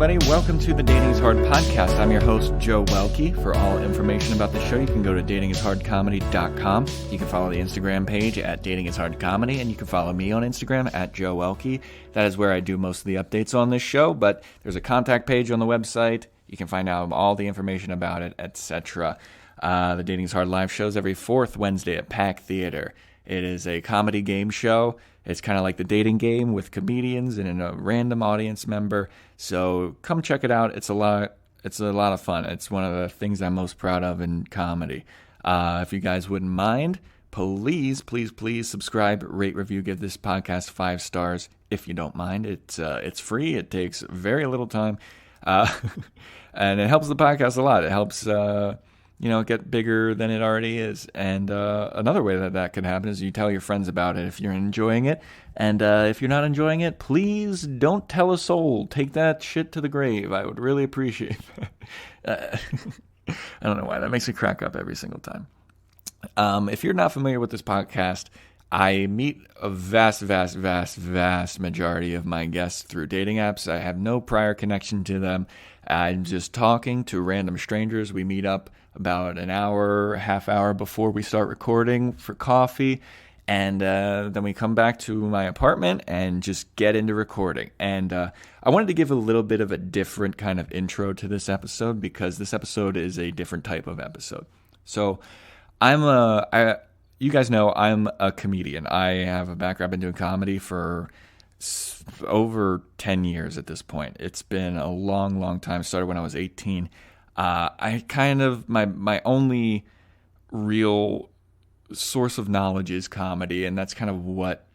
everybody. Welcome to the Dating is Hard podcast. I'm your host, Joe Welkie. For all information about the show, you can go to datingishardcomedy.com. You can follow the Instagram page at datingishardcomedy, and you can follow me on Instagram at Joe Welkie. That is where I do most of the updates on this show, but there's a contact page on the website. You can find out all the information about it, etc. The Dating is Hard live shows every fourth Wednesday at Pack Theater. It is a comedy game show. It's kind of like the dating game with comedians and a random audience member. So come check it out. It's a lot of fun. It's one of the things I'm most proud of in comedy. If you guys wouldn't mind, please subscribe, rate, review, give this podcast 5 stars if you don't mind. It's free. It takes very little time, and it helps the podcast a lot. It helps get bigger than it already is. And another way that can happen is you tell your friends about it if you're enjoying it. And if you're not enjoying it, please don't tell a soul. Take that shit to the grave. I would really appreciate that. I don't know why. That makes me crack up every single time. If you're not familiar with this podcast, I meet a vast majority of my guests through dating apps. I have no prior connection to them. I'm just talking to random strangers. We meet up about an hour, half hour before we start recording for coffee. And then we come back to my apartment and just get into recording. And I wanted to give a little bit of a different kind of intro to this episode because this episode is a different type of episode. So you guys know I'm a comedian. I have a background. I've been doing comedy for over 10 years at this point. It's been a long time. Started when I was 18. My only real source of knowledge is comedy, and that's kind of what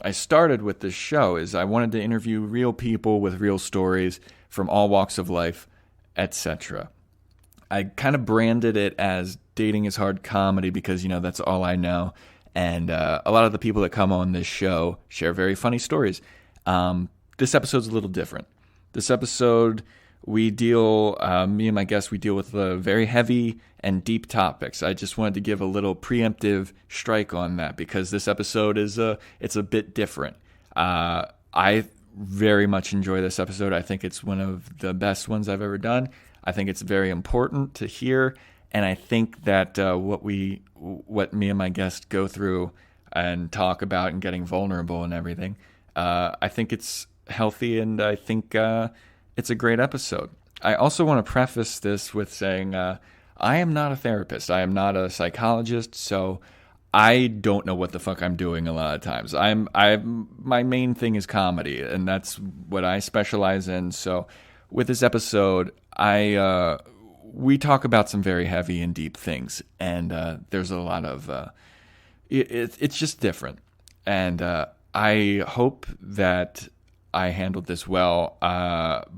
I started with this show. Is I wanted to interview real people with real stories from all walks of life, etc. I kind of branded it as Dating is Hard Comedy because, that's all I know. And a lot of the people that come on this show share very funny stories. This episode's a little different. This episode, me and my guests, we deal with very heavy and deep topics. I just wanted to give a little preemptive strike on that because this episode it's a bit different. I very much enjoy this episode. I think it's one of the best ones I've ever done. I think it's very important to hear, and I think that what me and my guests go through and talk about and getting vulnerable and everything, I think it's healthy, and I think it's a great episode. I also want to preface this with saying I am not a therapist. I am not a psychologist, so I don't know what the fuck I'm doing a lot of times. My main thing is comedy, and that's what I specialize in. So with this episode, we talk about some very heavy and deep things, and there's a lot of it's just different. And I hope that I handled this well,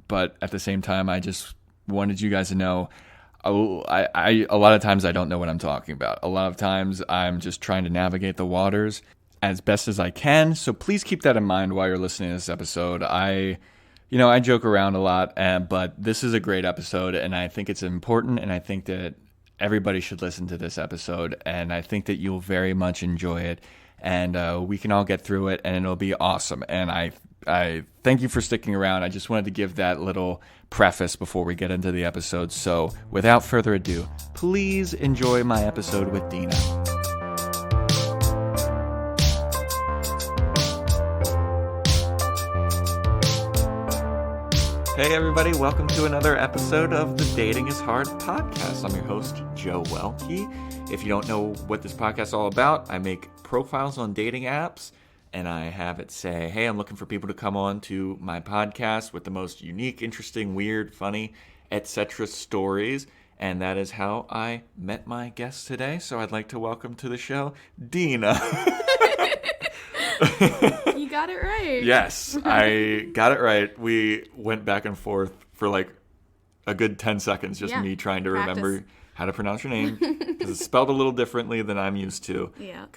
but at the same time, I just wanted you guys to know, a lot of times I don't know what I'm talking about. A lot of times I'm just trying to navigate the waters as best as I can, so please keep that in mind while you're listening to this episode. I joke around a lot, but this is a great episode, and I think it's important, and I think that everybody should listen to this episode, and I think that you'll very much enjoy it, and we can all get through it, and it'll be awesome. And I thank you for sticking around. I just wanted to give that little preface before we get into the episode. So without further ado, please enjoy my episode with Dena. Hey everybody, welcome to another episode of the Dating is Hard podcast. I'm your host, Joe Welkie. If you don't know what this podcast is all about, I make profiles on dating apps, and I have it say, hey, I'm looking for people to come on to my podcast with the most unique, interesting, weird, funny, etc. stories. And that is how I met my guest today. So I'd like to welcome to the show, Dena. You got it right. Yes, I got it right. We went back and forth for like a good 10 seconds, just me trying to remember how to pronounce your name, because it's spelled a little differently than I'm used to. Yeah.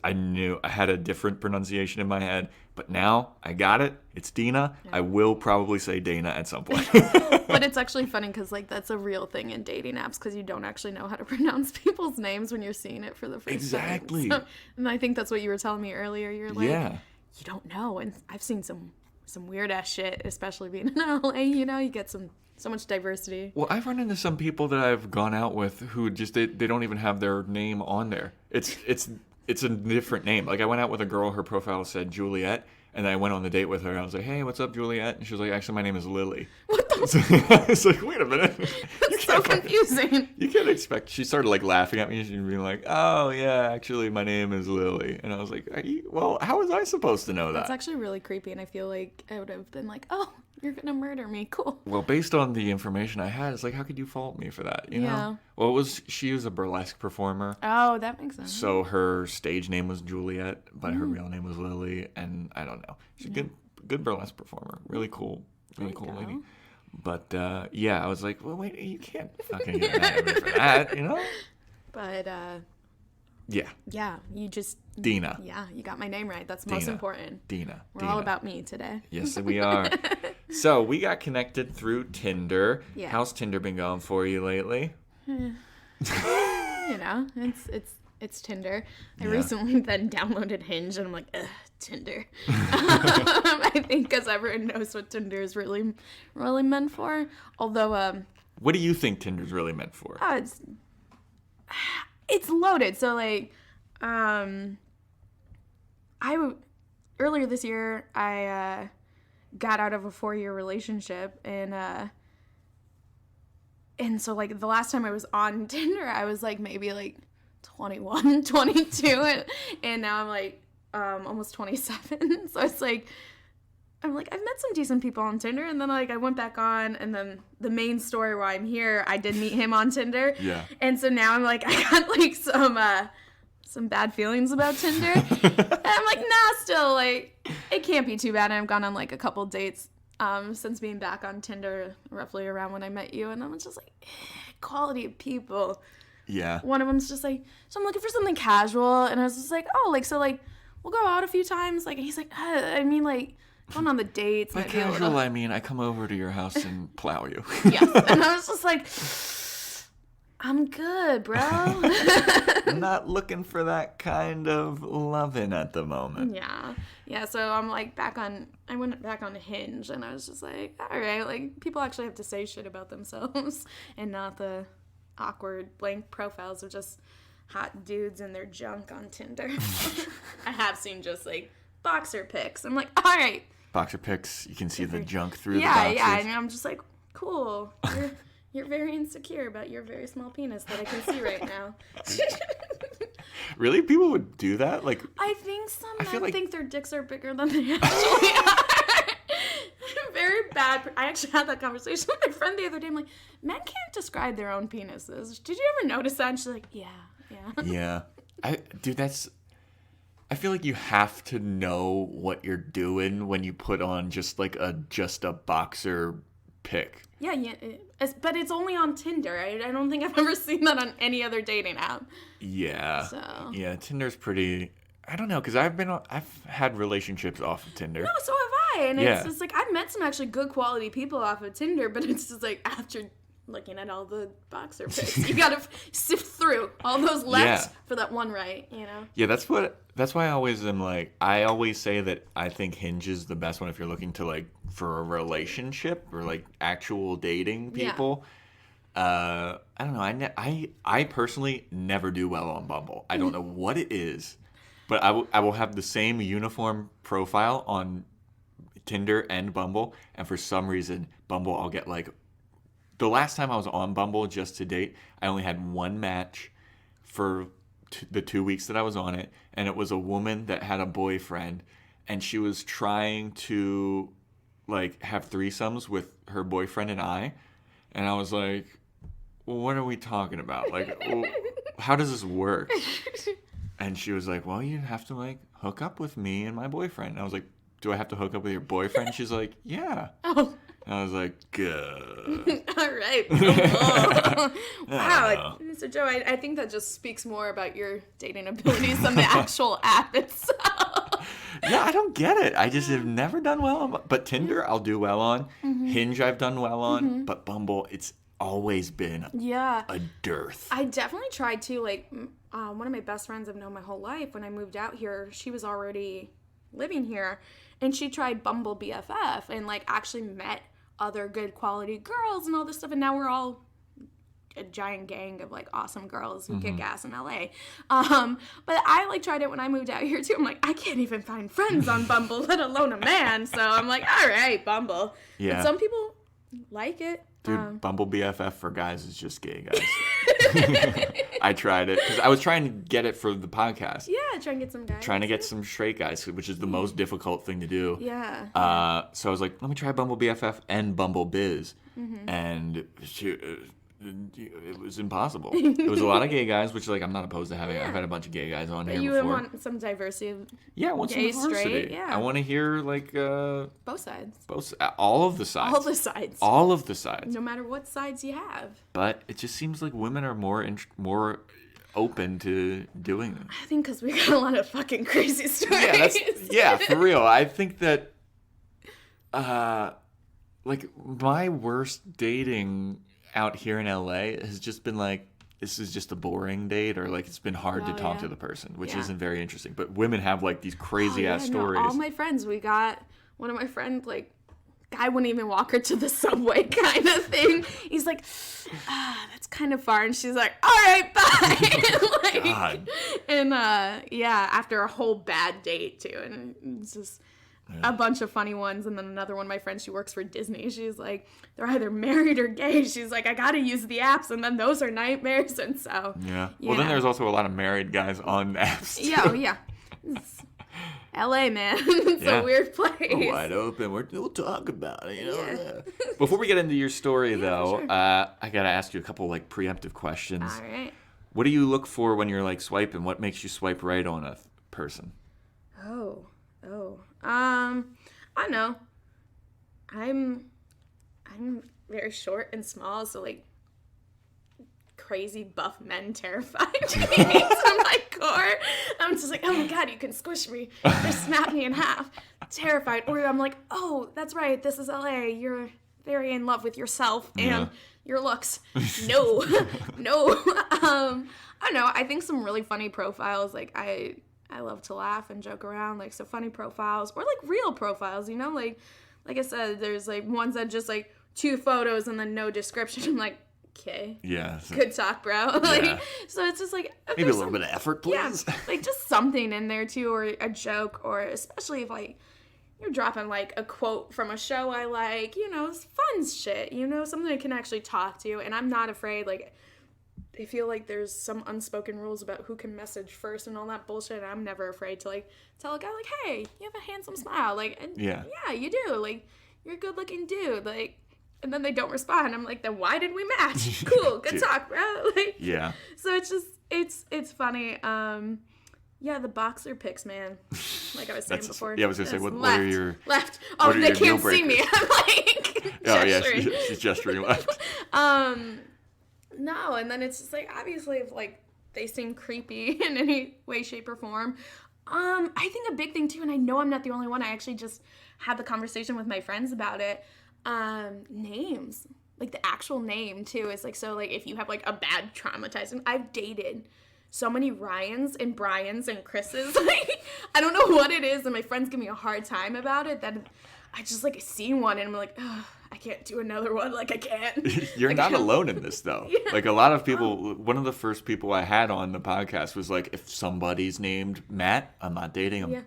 I knew I had a different pronunciation in my head, but now I got it. It's Dena. Yeah. I will probably say Dena at some point. But it's actually funny because that's a real thing in dating apps, because you don't actually know how to pronounce people's names when you're seeing it for the first time. So, and I think that's what you were telling me earlier. You're like, you don't know. And I've seen some some weird ass shit, especially being in LA, you know, you get so much diversity. Well, I've run into some people that I've gone out with who just they don't even have their name on there. It's a different name. Like I went out with a girl, her profile said Juliet, and I went on the date with her. I was like, "Hey, what's up, Juliet?" And she was like, "Actually, my name is Lily." What the? So, it's like, wait a minute. That's so confusing. You can't expect. She started like laughing at me and being like, "Oh yeah, actually, my name is Lily." And I was like, "Well, how was I supposed to know that?" That's actually really creepy, and I feel like I would have been like, "Oh, you're gonna murder me, cool." Well, based on the information I had, it's like, how could you fault me for that? You know? Well, she was a burlesque performer. Oh, that makes sense. So her stage name was Juliet, but her real name was Lily, and I don't know. She's a good burlesque performer. Really cool lady. But yeah, I was like, well, wait, you can't fucking get mad at me for that, you know? But yeah, you just Dena. Yeah, you got my name right. That's most important. Dena. We're all about me today. Yes, we are. So we got connected through Tinder. Yeah. How's Tinder been going for you lately? You know, it's Tinder. I recently then downloaded Hinge, and I'm like, ugh, Tinder. I think because everyone knows what Tinder is really meant for. Although, what do you think Tinder's really meant for? It's loaded. So like, earlier this year I got out of a 4-year relationship, and so like the last time I was on Tinder, I was like maybe like 21, 22, and now I'm like almost 27. So it's like I'm like, I've met some decent people on Tinder, and then like I went back on, and then the main story why I'm here, I did meet him on Tinder. Yeah. And so now I'm like, I got like some bad feelings about Tinder. And I'm like, nah, still like it can't be too bad. And I've gone on like a couple dates since being back on Tinder, roughly around when I met you, and I'm just like, quality of people. Yeah. One of them's just like, so I'm looking for something casual, and I was just like, oh, like so like we'll go out a few times. Like, and he's like, I mean like going on the dates. By casual, I mean I come over to your house and plow you. Yes. And I was just like, I'm good, bro. I'm not looking for that kind of loving at the moment. Yeah, so I'm like I went back on Hinge, and I was just like, all right, like people actually have to say shit about themselves and not the awkward blank profiles of just hot dudes and their junk on Tinder. I have seen just like boxer pics. I'm like, all right. Boxer pics, you can see the junk through the boxers. Yeah, and I'm just like, cool. You're very insecure about your very small penis that I can see right now. Really? People would do that? Like, I think some men like think their dicks are bigger than they actually are. Very bad. I actually had that conversation with my friend the other day. I'm like, men can't describe their own penises. Did you ever notice that? And she's like, yeah. Yeah. I feel like you have to know what you're doing when you put on just a boxer pic. Yeah, but it's only on Tinder. I don't think I've ever seen that on any other dating app. Yeah. So. Yeah, Tinder's pretty. I don't know, because I've had relationships off of Tinder. No, so have I, and it's just like I've met some actually good quality people off of Tinder, but it's just like after looking at all the boxer pics, you gotta sift through all those left for that one right, you know. Yeah, that's why I always am like, I always say that I think Hinge is the best one if you're looking to like for a relationship or like actual dating people. I don't know. I personally never do well on Bumble. I don't know what it is, but I will have the same uniform profile on Tinder and Bumble, and for some reason Bumble I'll get like. The last time I was on Bumble just to date, I only had one match for the 2 weeks that I was on it, and it was a woman that had a boyfriend, and she was trying to like have threesomes with her boyfriend and I was like, well, what are we talking about? Like, how does this work? And she was like, well, you have to like hook up with me and my boyfriend. And I was like, do I have to hook up with your boyfriend? She's like, yeah. Oh. I was like, good. All right. Wow. So, Joe, I think that just speaks more about your dating abilities than the actual app itself. Yeah, I don't get it. I just have never done well on. But Tinder, I'll do well on. Mm-hmm. Hinge, I've done well on. Mm-hmm. But Bumble, it's always been a dearth. I definitely tried to. Like, one of my best friends I've known my whole life, when I moved out here, she was already living here. and she tried Bumble BFF and like actually met other good quality girls and all this stuff, and now we're all a giant gang of like awesome girls who kick ass in LA. But I like tried it when I moved out here too. I'm like, I can't even find friends on Bumble, let alone a man. So I'm like, all right, Bumble. Yeah. And some people like it. Dude, Bumble BFF for guys is just gay guys. I tried it because I was trying to get it for the podcast. Yeah, trying to get some guys. Trying to get some straight guys, which is the most difficult thing to do. Yeah. So I was like, let me try Bumble BFF and Bumble Biz. And it was impossible. It was a lot of gay guys, which like I'm not opposed to having. I've had a bunch of gay guys on here before. You want some diversity of I want some gay, diversity. straight, yeah. I want to hear like both sides. All of the sides. All the sides. All of the sides. No matter what sides you have. But it just seems like women are more open to doing it. I think because we got a lot of fucking crazy stories. Yeah, for real. I think that like my worst dating out here in LA has just been like, this is just a boring date, or like it's been hard to talk to the person, which isn't very interesting. But women have like these crazy ass stories. All my friends, we got one of my friends, like, guy wouldn't even walk her to the subway kind of thing. He's like, that's kind of far. And she's like, all right, bye. Like, God. And after a whole bad date too. And it's just a bunch of funny ones. And then another one, my friend, she works for Disney. She's like, they're either married or gay. She's like, I got to use the apps. And then those are nightmares. And so. Yeah. Well, then there's also a lot of married guys on apps too. Yeah. It's LA, man. It's a weird place. We're wide open. We'll talk about it, you know. Yeah. Before we get into your story, though, sure. I gotta ask you a couple like preemptive questions. All right. What do you look for when you're like swiping? What makes you swipe right on a person? I know. I'm very short and small, so like crazy buff men terrified me to my core. I'm just like, oh my god, you can squish me or snap me in half. Terrified. Or I'm like, oh, that's right, this is LA. You're very in love with yourself and your looks. No. I don't know. I think some really funny profiles, like I love to laugh and joke around, like, so funny profiles or like real profiles, you know, like I said, there's like ones that just like 2 photos and then no description. I'm like, okay. Yeah. Good talk, bro. Like, so it's just like maybe a little bit of effort, please. Yeah, like just something in there too, or a joke, or especially if like you're dropping like a quote from a show I like, you know, it's fun shit, you know, something I can actually talk to. And I'm not afraid, like, I feel like there's some unspoken rules about who can message first and all that bullshit. And I'm never afraid to like tell a guy like, hey, you have a handsome smile. Like, and yeah, you do. Like, you're a good looking dude. Like, and then they don't respond. I'm like, then why did we match? Cool, good talk, bro. Like, yeah. So it's just, it's funny. Yeah, the boxer pics, man. Like I was saying before. Yeah, I was gonna say, what are your left? Oh, they can't see me. I'm like, gesturing. Yeah, she's gesturing left. No, and then it's just like, obviously, if like they seem creepy in any way, shape, or form. I think a big thing too, and I know I'm not the only one. I actually just had the conversation with my friends about it. Names, like the actual name too, is like, so like if you have like a bad traumatizing. I've dated so many Ryans and Bryans and Chris's. Like, I don't know what it is, and my friends give me a hard time about it. That I just like see one and I'm like, ugh, I can't do another one. Like, I can't. You're like, not alone in this though. Yeah. Like a lot of people. One of the first people I had on the podcast was like, if somebody's named Matt, I'm not dating him. Yeah.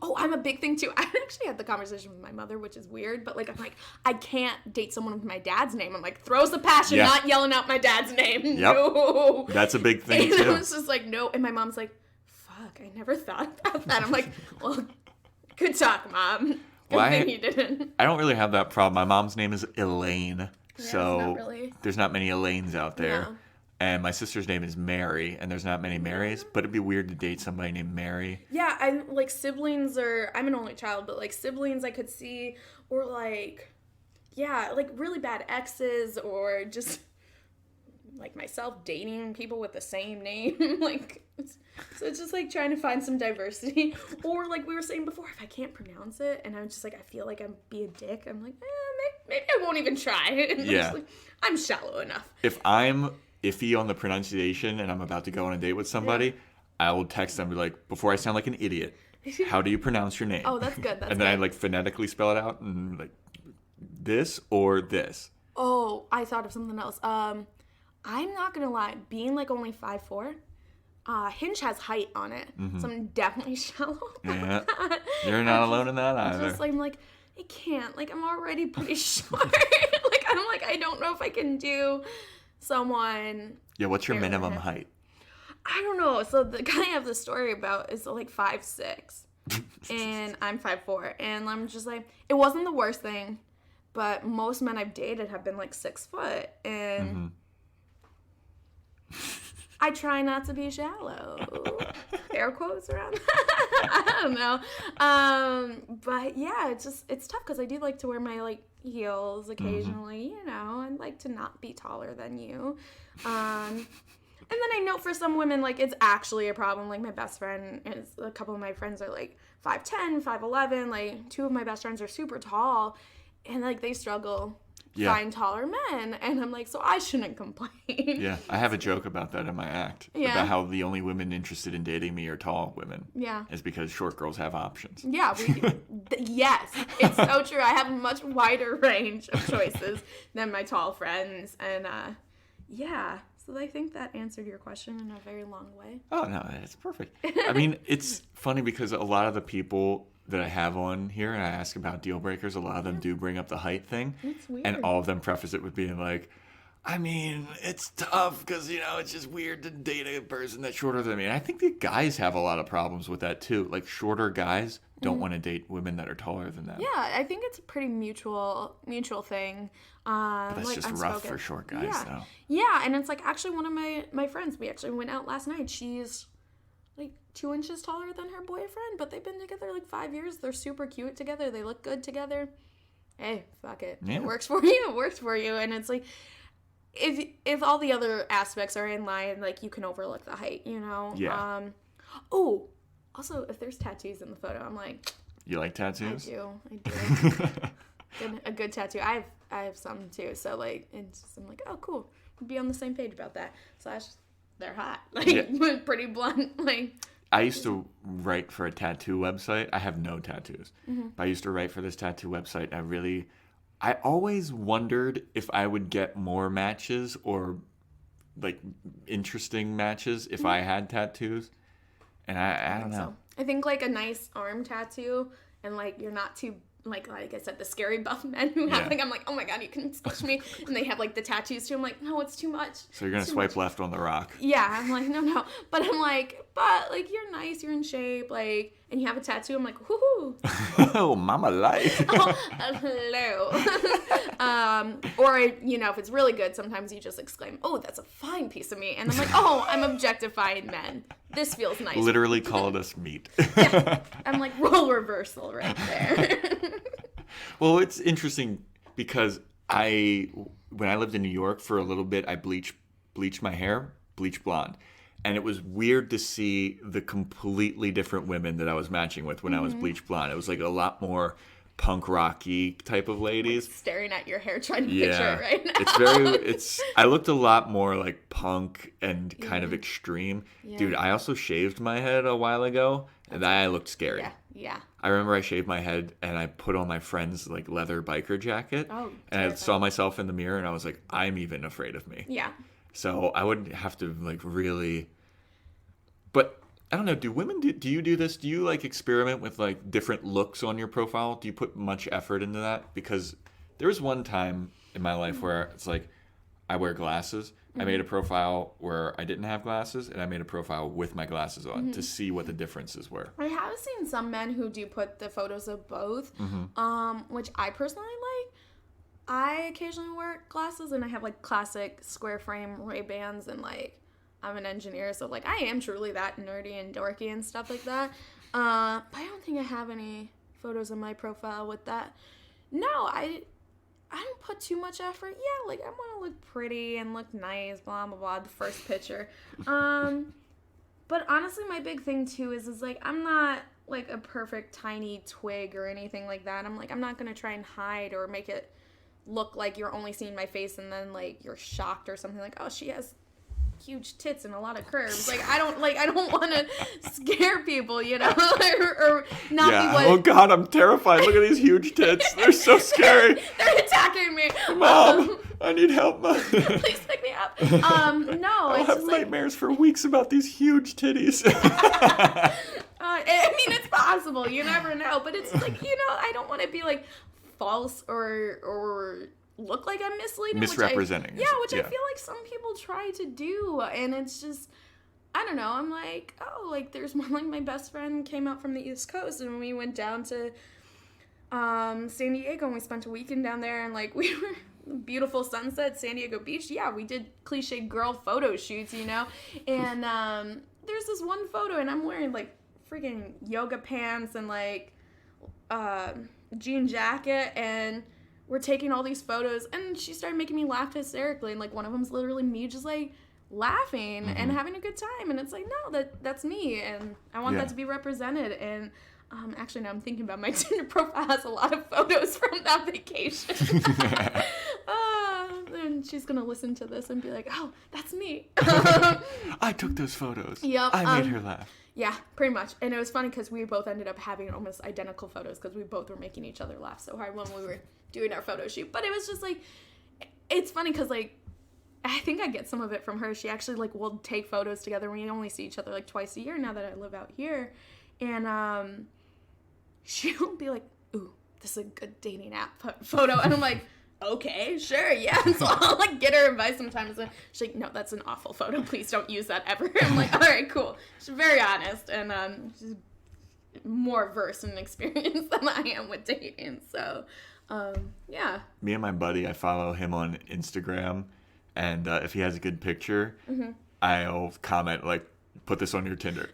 Oh, I'm a big thing too. I actually had the conversation with my mother, which is weird, but like, I'm like, I can't date someone with my dad's name. I'm like, throws the passion, not yelling out my dad's name. Yep. No. That's a big thing and too. I was just like, no. And my mom's like, fuck, I never thought about that. I'm like, well, good talk, Mom. Good thing you didn't. I don't really have that problem. My mom's name is Elaine, so really. There's not many Elaines out there. No. And my sister's name is Mary, and there's not many Marys, but it'd be weird to date somebody named Mary. Yeah, I'm like siblings, or I'm an only child, but like siblings I could see, or like, yeah, like really bad exes, or just like myself dating people with the same name. Like, so it's just like trying to find some diversity. Or like we were saying before, if I can't pronounce it and I'm just like, I feel like I'm being a dick, I'm like, maybe I won't even try. And yeah. I'm shallow enough. If I'm iffy on the pronunciation and I'm about to go on a date with somebody, I will text them and be like, before I sound like an idiot, how do you pronounce your name? Oh, that's good. That's and then good. I like phonetically spell it out and like this or this. Oh, I thought of something else. I'm not gonna lie, being like only 5'4", Hinge has height on it, so I'm definitely shallow. Yeah, you're not alone in that either. Just like, I'm like, I can't. Like, I'm already pretty short. Like, I'm like, I don't know if I can do someone. Yeah, what's your fairly minimum him. height? I don't know. So the guy I have the story about is like 5'6", and I'm 5'4", and I'm just like, it wasn't the worst thing, but most men I've dated have been like 6 foot, and I try not to be shallow. Air quotes around that. I don't know. But yeah, it's tough because I do like to wear my like heels occasionally, you know. I like to not be taller than you. And then I know for some women, like, it's actually a problem. Like, my best friend, a couple of my friends are like 5'10", 5'11". Like, 2 of my best friends are super tall, and like they struggle. Find taller men, and I'm like, so I shouldn't complain. Yeah, I have a joke about that in my act about how the only women interested in dating me are tall women. Yeah, is because short girls have options. Yeah, yes, it's so true. I have a much wider range of choices than my tall friends, and yeah. So I think that answered your question in a very long way. Oh no, it's perfect. I mean, it's funny because a lot of the people that I have on here and I ask about deal breakers, a lot of them do bring up the height thing. It's weird. And all of them preface it with being like, I mean, it's tough because, you know, it's just weird to date a person that's shorter than me. And I think the guys have a lot of problems with that too. Like, shorter guys don't want to date women that are taller than them. Yeah, I think it's a pretty mutual thing. But that's like just unspoken. rough for short guys, though. Yeah, and it's like actually one of my friends, we actually went out last night. She's like 2 inches taller than her boyfriend, but they've been together like 5 years. They're super cute together. They look good together. Hey, fuck it. Yeah. It works for you. It works for you. And it's like, if all the other aspects are in line, like, you can overlook the height, you know? Yeah. Also, if there's tattoos in the photo, I'm like... You like tattoos? I do. A good tattoo. I have some, too. So, like, I'm like, oh, cool. We'll be on the same page about that. They're hot. Like, pretty blunt. Like... I used to write for a tattoo website. I have no tattoos. But I used to write for this tattoo website. And I always wondered if I would get more matches or, like, interesting matches if I had tattoos. And I don't know. So. I think, like, a nice arm tattoo and, like, you're not too... Like I said, the scary buff men who have, like, I'm like, oh my god, you can squish me. And they have, like, the tattoos too. I'm like, no, it's too much. So you're going to swipe left on the rock. Yeah, I'm like, no. But I'm like, like, you're nice, you're in shape, like, and you have a tattoo. I'm like, whoo-hoo. Oh, mama life. Oh, hello. Or, you know, if it's really good, sometimes you just exclaim, oh, that's a fine piece of meat. And I'm like, oh, I'm objectifying men. This feels nice. Literally called us meat. Yeah. I'm like, role reversal right there. Well, it's interesting because when I lived in New York for a little bit, I bleached my hair, bleach blonde. And it was weird to see the completely different women that I was matching with when I was bleach blonde. It was like a lot more punk rocky type of ladies. Like staring at your hair trying to picture it right now. I looked a lot more like punk and kind of extreme. Yeah. Dude, I also shaved my head a while ago and I looked scary. Yeah. I remember I shaved my head and I put on my friend's like leather biker jacket. Oh, and I saw myself in the mirror and I was like, I'm even afraid of me. Yeah. So I would have to like really, but I don't know. Do women do you do this? Do you like experiment with like different looks on your profile? Do you put much effort into that? Because there was one time in my life where it's like I wear glasses. I made a profile where I didn't have glasses, and I made a profile with my glasses on to see what the differences were. I have seen some men who do put the photos of both, which I personally like. I occasionally wear glasses, and I have like classic square frame Ray-Bans, and like I'm an engineer, so like I am truly that nerdy and dorky and stuff like that. But I don't think I have any photos on my profile with that. No, I don't put too much effort. Yeah, like I want to look pretty and look nice, blah blah blah. The first picture. But honestly, my big thing too is like I'm not like a perfect tiny twig or anything like that. I'm not gonna try and hide or make it look like you're only seeing my face and then like you're shocked or something like, oh, she has huge tits and a lot of curves. Like, I don't want to scare people, you know, or not be what... Oh, God, I'm terrified. Look at these huge tits. They're so scary. They're attacking me. Mom, I need help, Mom. Please pick me up. No, I'll have nightmares for weeks about these huge titties. I mean, it's possible. You never know. But it's like, you know, I don't want to be, like, false or look like I'm misleading. Misrepresenting. Which I feel like some people try to do. And it's just, I don't know. I'm like, oh, like, there's one, like, my best friend came out from the East Coast, and we went down to San Diego, and we spent a weekend down there, and, like, we were... beautiful sunset, San Diego Beach. Yeah, we did cliche girl photo shoots, you know? And there's this one photo, and I'm wearing, like, freaking yoga pants and, like, jean jacket, and we're taking all these photos, and she started making me laugh hysterically, and, like, one of them's literally me just, like, laughing and having a good time, and it's like, no, that's me, and I want that to be represented, and actually, now I'm thinking about my Tinder profile has a lot of photos from that vacation. And she's going to listen to this and be like, oh, that's me. I took those photos. Yep. I made her laugh. Yeah, pretty much. And it was funny because we both ended up having almost identical photos because we both were making each other laugh so hard when we were doing our photo shoot. But it was just like, it's funny because, like, I think I get some of it from her. She actually, like, will take photos together. We only see each other, like, twice a year now that I live out here. And she'll be like, ooh, this is a good dating app photo. And I'm like, okay, sure, yeah. So I'll, like, get her advice sometimes. And she's like, no, that's an awful photo. Please don't use that ever. I'm like, all right, cool. She's very honest. And she's more versed and experienced than I am with dating. So, yeah. Me and my buddy, I follow him on Instagram. And if he has a good picture, I'll comment, like, put this on your Tinder.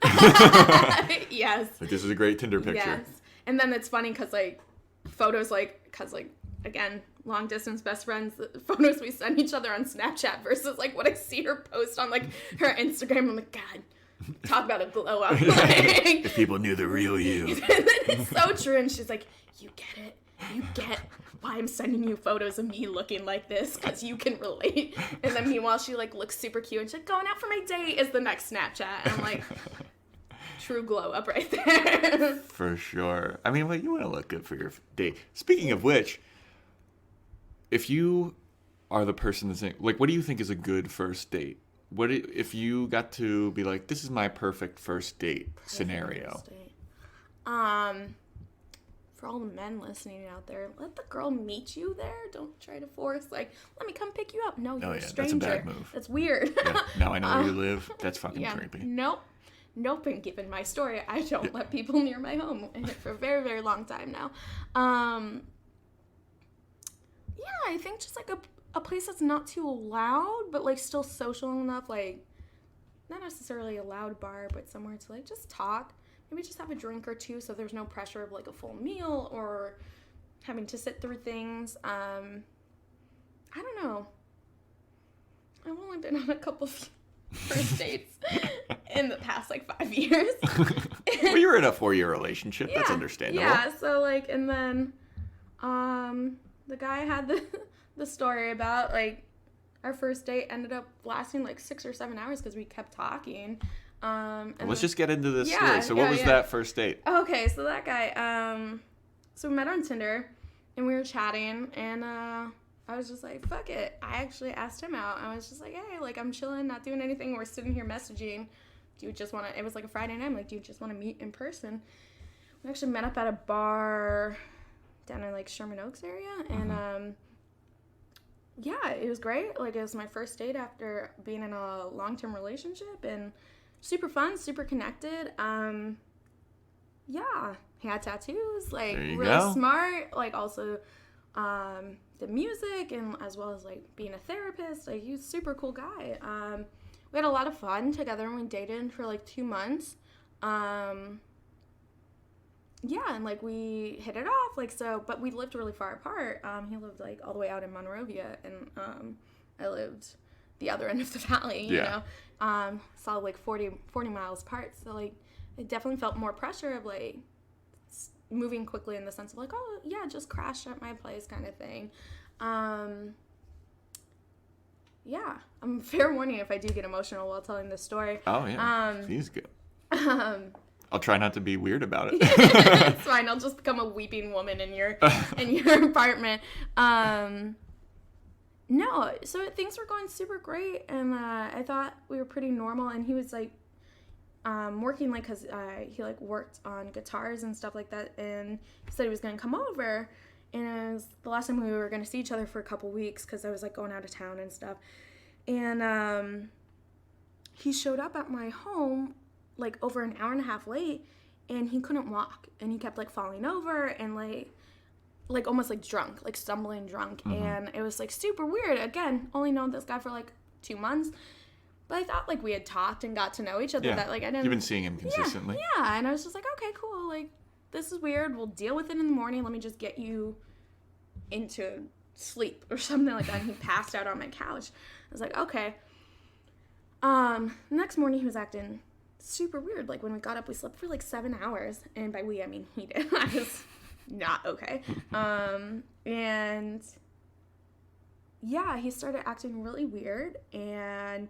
Yes. Like, this is a great Tinder picture. Yes. And then it's funny because, like, photos, like, because, like, again, long distance best friends, the photos we send each other on Snapchat versus, like, what I see her post on, like, her Instagram. I'm like, God, talk about a glow up. Like, if people knew the real you. It's so true. And she's like, you get it. You get why I'm sending you photos of me looking like this, because you can relate. And then meanwhile, she, like, looks super cute. And she's like, going out for my date is the next Snapchat. And I'm like, true glow up right there. For sure. I mean, well, you want to look good for your date. Speaking of which, if you are the person that's like, what do you think is a good first date? What if you got to be like, this is my perfect first date scenario? First date. For all the men listening out there, let the girl meet you there. Don't try to force, like, let me come pick you up. No, you're a stranger. That's a bad move. That's weird. Yeah, now I know where you live. That's fucking creepy. Nope. And given my story, I don't let people near my home for a very, very long time now. Yeah, I think just, like, a place that's not too loud, but, like, still social enough, like, not necessarily a loud bar, but somewhere to, like, just talk. Maybe just have a drink or two so there's no pressure of, like, a full meal or having to sit through things. I don't know. I've only been on a couple of first dates in the past, like, 5 years. Well, you were in a 4-year relationship. That's understandable. Yeah, so, like, and then the guy had the story about, like, our first date ended up lasting, like, 6 or 7 hours because we kept talking. Let's just get into this story. So what was that first date? Okay, so that guy, so we met on Tinder, and we were chatting, and I was just like, fuck it. I actually asked him out. I was just like, hey, like, I'm chilling, not doing anything. We're sitting here messaging. Do you just want to, it was like a Friday night. I'm like, do you just want to meet in person? We actually met up at a bar down in, like, Sherman Oaks area, and, yeah, it was great. Like, it was my first date after being in a long-term relationship, and super fun, super connected. Yeah, he had tattoos, like, really smart. Like, also, the music, and as well as, like, being a therapist. Like, he was a super cool guy. We had a lot of fun together, and we dated for, like, 2 months. Yeah, and, like, we hit it off, like, so, but we lived really far apart. He lived, like, all the way out in Monrovia, and I lived the other end of the valley, you know? So, like, 40 miles apart, so, like, it definitely felt more pressure of, like, moving quickly in the sense of, like, oh, yeah, just crash at my place kind of thing. yeah, fair warning if I do get emotional while telling this story. Oh, yeah. Please go. Um, I'll try not to be weird about it. it's fine. I'll just become a weeping woman in your apartment. No, so things were going super great, and I thought we were pretty normal. And he was like working, like, cause he like worked on guitars and stuff like that, and he said he was gonna come over. And it was the last time we were gonna see each other for a couple weeks, cause I was like going out of town and stuff. And he showed up at my home like over an hour and a half late, and he couldn't walk, and he kept like falling over and like almost like drunk, like stumbling drunk. And it was like super weird. Again, only known this guy for like 2 months, but I thought like we had talked and got to know each other. Yeah. That like I didn't. You've been seeing him consistently. Yeah, and I was just like, okay, cool. Like, this is weird. We'll deal with it in the morning. Let me just get you into sleep or something like that. And he passed out on my couch. I was like, okay. Next morning he was acting super weird. Like, when we got up, we slept for like 7 hours, and by we I mean he did. I was not okay. And yeah, he started acting really weird, and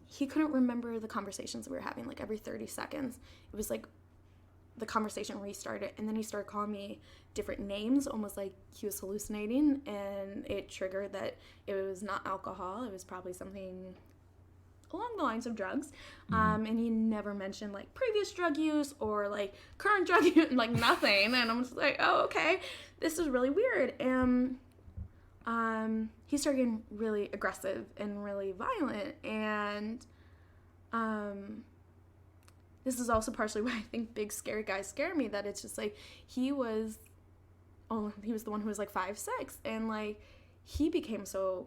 he couldn't remember the conversations that we were having. Like, every 30 seconds it was like the conversation restarted, and then he started calling me different names, almost like he was hallucinating, and it triggered that it was not alcohol. It was probably something along the lines of drugs. And he never mentioned like previous drug use or like current drug use, like nothing. And I'm just like, oh, okay, this is really weird. And he started getting really aggressive and really violent. And this is also partially why I think big scary guys scare me, that it's just like he was the one who was like 5'6", and like he became so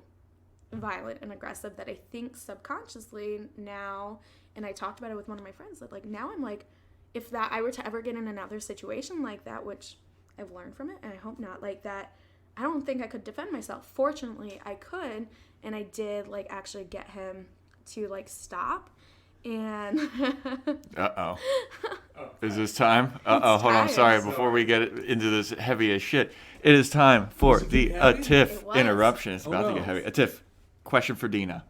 violent and aggressive that I think subconsciously now, and I talked about it with one of my friends, that like now I'm like, if that I were to ever get in another situation like that, which I've learned from it and I hope not, like that, I don't think I could defend myself. Fortunately I could, and I did like actually get him to like stop. And is this time? Hold on, sorry, before we get into this heavy as shit, it is time for the Tiff interruption. It's about to get heavy. Tiff, question for Dena.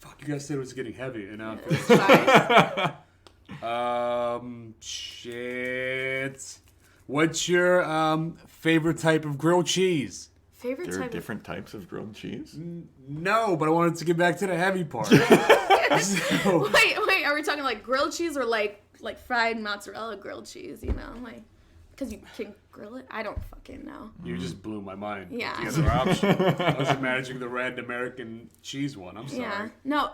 Fuck, you guys said it was getting heavy, and now shit. What's your favorite type of grilled cheese? There are different types of grilled cheese? No, but I wanted to get back to the heavy part. So... Wait, are we talking like grilled cheese or like fried mozzarella grilled cheese, you know? Like, because you can grill it? I don't fucking know. You just blew my mind. Yeah. The other option. I was imagining the red American cheese one. I'm sorry. Yeah. No,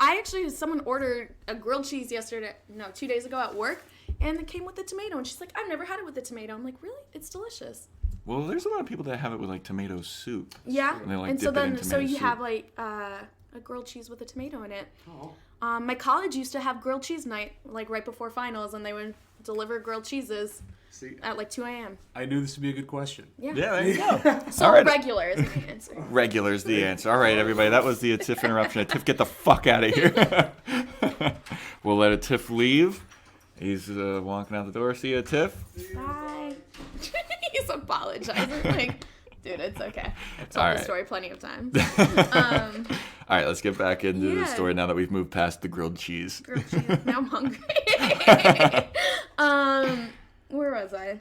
someone ordered a grilled cheese 2 days ago at work, and it came with a tomato, and she's like, I've never had it with a tomato. I'm like, really? It's delicious. Well, there's a lot of people that have it with like tomato soup. Yeah. And they like and dip so it then in tomato so you soup. have like a grilled cheese with a tomato in it. Oh. My college used to have grilled cheese night, like right before finals, and they would deliver grilled cheeses at like 2 a.m. I knew this would be a good question. Yeah. Yeah, there you go. So right. regular is the answer. Regular's the answer. All right, everybody, that was the Tiff interruption. Tiff, get the fuck out of here. We'll let a Tiff leave. He's walking out the door. See you, Tiff. Bye. He's apologizing. Like, dude, it's okay. I've told the story plenty of times. All right, let's get back into the story now that we've moved past the grilled cheese. Grilled cheese. Now I'm hungry. Where was I?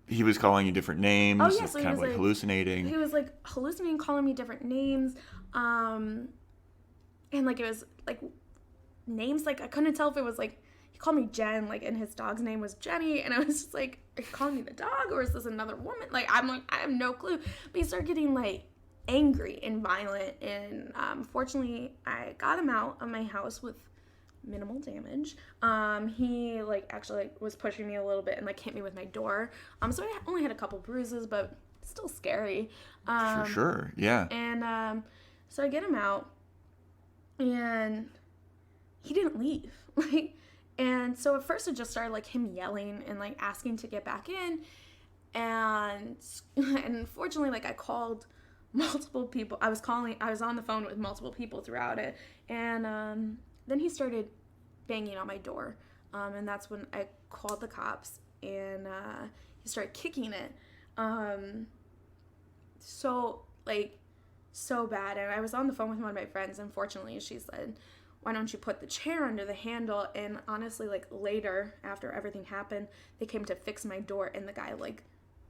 He was calling you different names. Oh, yeah, so kind of like hallucinating. He was like hallucinating, calling me different names. And like it was like names, like I couldn't tell if it was like, he called me Jen, like, and his dog's name was Jenny, and I was just like, are you calling me the dog, or is this another woman? Like, I'm like, I have no clue. But he started getting like angry and violent, and fortunately I got him out of my house with minimal damage. He like actually like was pushing me a little bit and like hit me with my door. So I only had a couple bruises, but still scary. For sure, yeah. And so I get him out, and he didn't leave. Like, and so at first it just started like him yelling and like asking to get back in, and unfortunately like I called multiple people. I was on the phone with multiple people throughout it, and then he started banging on my door, and that's when I called the cops, and he started kicking it. So like so bad. And I was on the phone with one of my friends. Unfortunately, she said, why don't you put the chair under the handle? And honestly, like later, after everything happened, they came to fix my door, and the guy like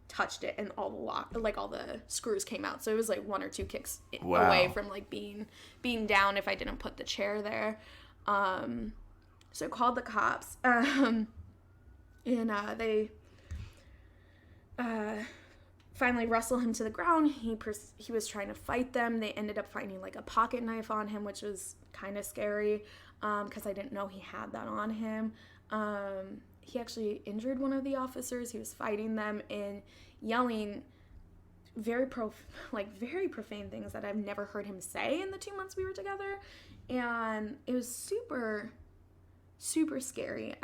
touched it, and all the screws came out. So it was like 1 or 2 kicks away from like being down if I didn't put the chair there. So I called the cops, and they finally wrestled him to the ground. He was trying to fight them. They ended up finding like a pocket knife on him, which was kind of scary because I didn't know he had that on him. He actually injured one of the officers. He was fighting them and yelling very profane things that I've never heard him say in the 2 months we were together. And it was super, super scary.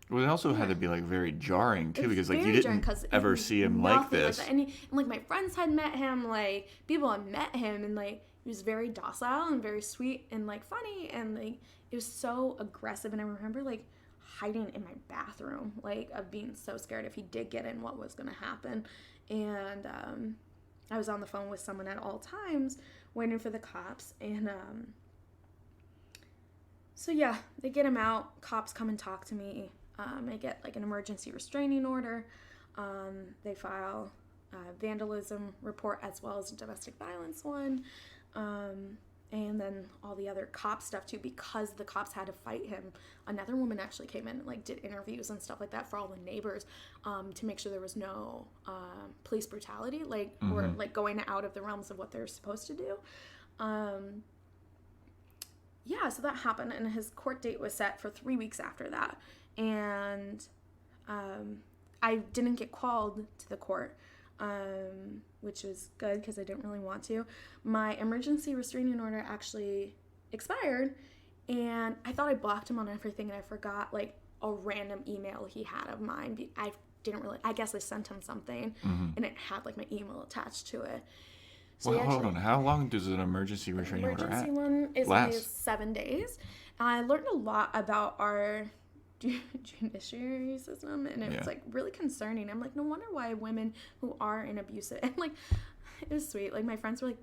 Well, it also had to be like very jarring too, because like you didn't ever see him like this. And like my friends had met him, like people had met him, and like he was very docile and very sweet and like funny, and like it was so aggressive. And I remember like hiding in my bathroom, like of being so scared if he did get in, what was gonna happen. And I was on the phone with someone at all times, waiting for the cops, and so yeah, they get him out. Cops come and talk to me. I get like an emergency restraining order. They file a vandalism report as well as a domestic violence one. And then all the other cop stuff too, because the cops had to fight him. Another woman actually came in and like did interviews and stuff like that for all the neighbors, to make sure there was no police brutality, like or like going out of the realms of what they're supposed to do. Yeah, so that happened, and his court date was set for 3 weeks after that. And I didn't get called to the court, which was good because I didn't really want to. My emergency restraining order actually expired, and I thought I blocked him on everything, and I forgot like a random email he had of mine. I guess I sent him something, and it had like my email attached to it. So well, hold on. How long does an emergency restraining order last? Emergency one is only 7 days. I learned a lot about our judiciary system, and it was like really concerning. I'm like, no wonder why women who are in abusive, and like it was sweet. Like my friends were like,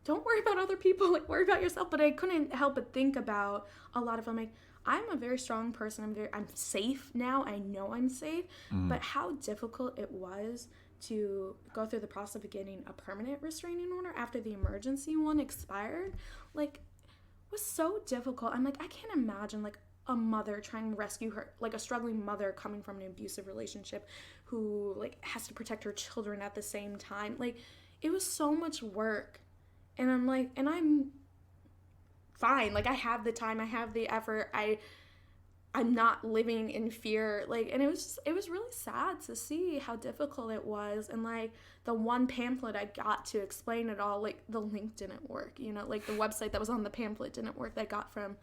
don't worry about other people, like worry about yourself. But I couldn't help but think about a lot of them. Like, I'm a very strong person. I'm safe now. I know I'm safe. But how difficult it was to go through the process of getting a permanent restraining order after the emergency one expired, like, was so difficult. I'm like, I can't imagine like a mother trying to rescue her, like a struggling mother coming from an abusive relationship who like has to protect her children at the same time. Like, it was so much work. And I'm like, and I'm fine. Like, I have the time, I have the effort. I'm not living in fear. Like, and it was really sad to see how difficult it was. And like the one pamphlet I got to explain it all, like the link didn't work, you know, like the website that was on the pamphlet didn't work that I got from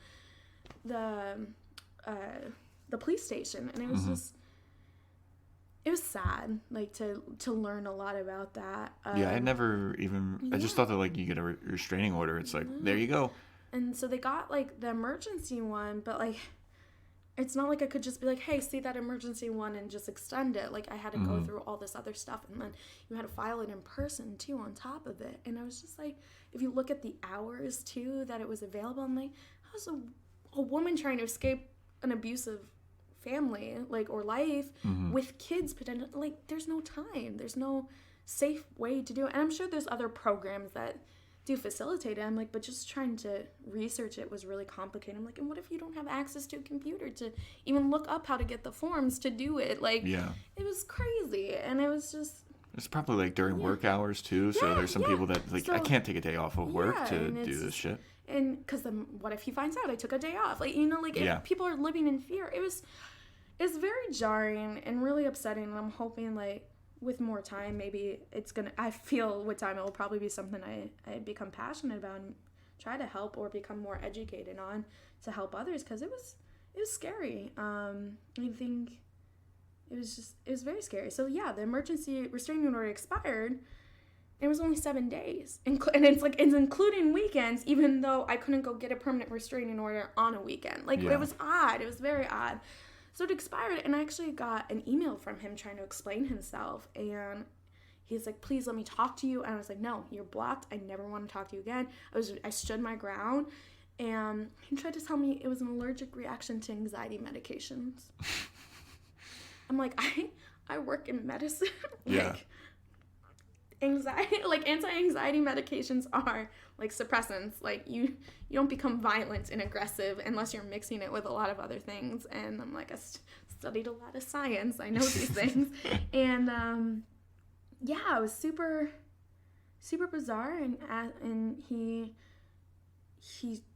the police station. And it was just, it was sad, like to learn a lot about that. Yeah, I never even, I just thought that like you get a restraining order. It's like, there you go. And so they got like the emergency one, but like, it's not like I could just be like, hey, see that emergency one and just extend it. Like, I had to go through all this other stuff, and then you had to file it in person, too, on top of it. And I was just like, if you look at the hours, too, that it was available, I'm like, how's a woman trying to escape an abusive family, like, or life with kids potentially? Like, there's no time. There's no safe way to do it. And I'm sure there's other programs that do facilitate it. I'm like, but just trying to research it was really complicated. I'm like, and what if you don't have access to a computer to even look up how to get the forms to do it? Like, it was crazy. And it was just, it's probably like during work hours too. So there's some people that like, I can't take a day off of work to do this shit. And because then what if he finds out I took a day off? Like, you know, like if people are living in fear, it's very jarring and really upsetting. And I'm hoping like with more time, maybe I feel with time it will probably be something I become passionate about and try to help or become more educated on to help others, because it was scary. I think it was very scary. So yeah, the emergency restraining order expired. It was only 7 days, and it's including weekends, even though I couldn't go get a permanent restraining order on a weekend. Like, it was odd. It was very odd. So it expired, and I actually got an email from him trying to explain himself, and he's like, please let me talk to you. And I was like, no, you're blocked. I never want to talk to you again. I stood my ground. And he tried to tell me it was an allergic reaction to anxiety medications. I'm like, I work in medicine. Like, anti-anxiety medications are like suppressants. Like, you don't become violent and aggressive unless you're mixing it with a lot of other things. And I'm like, I studied a lot of science. I know these things. And it was super, super bizarre. And he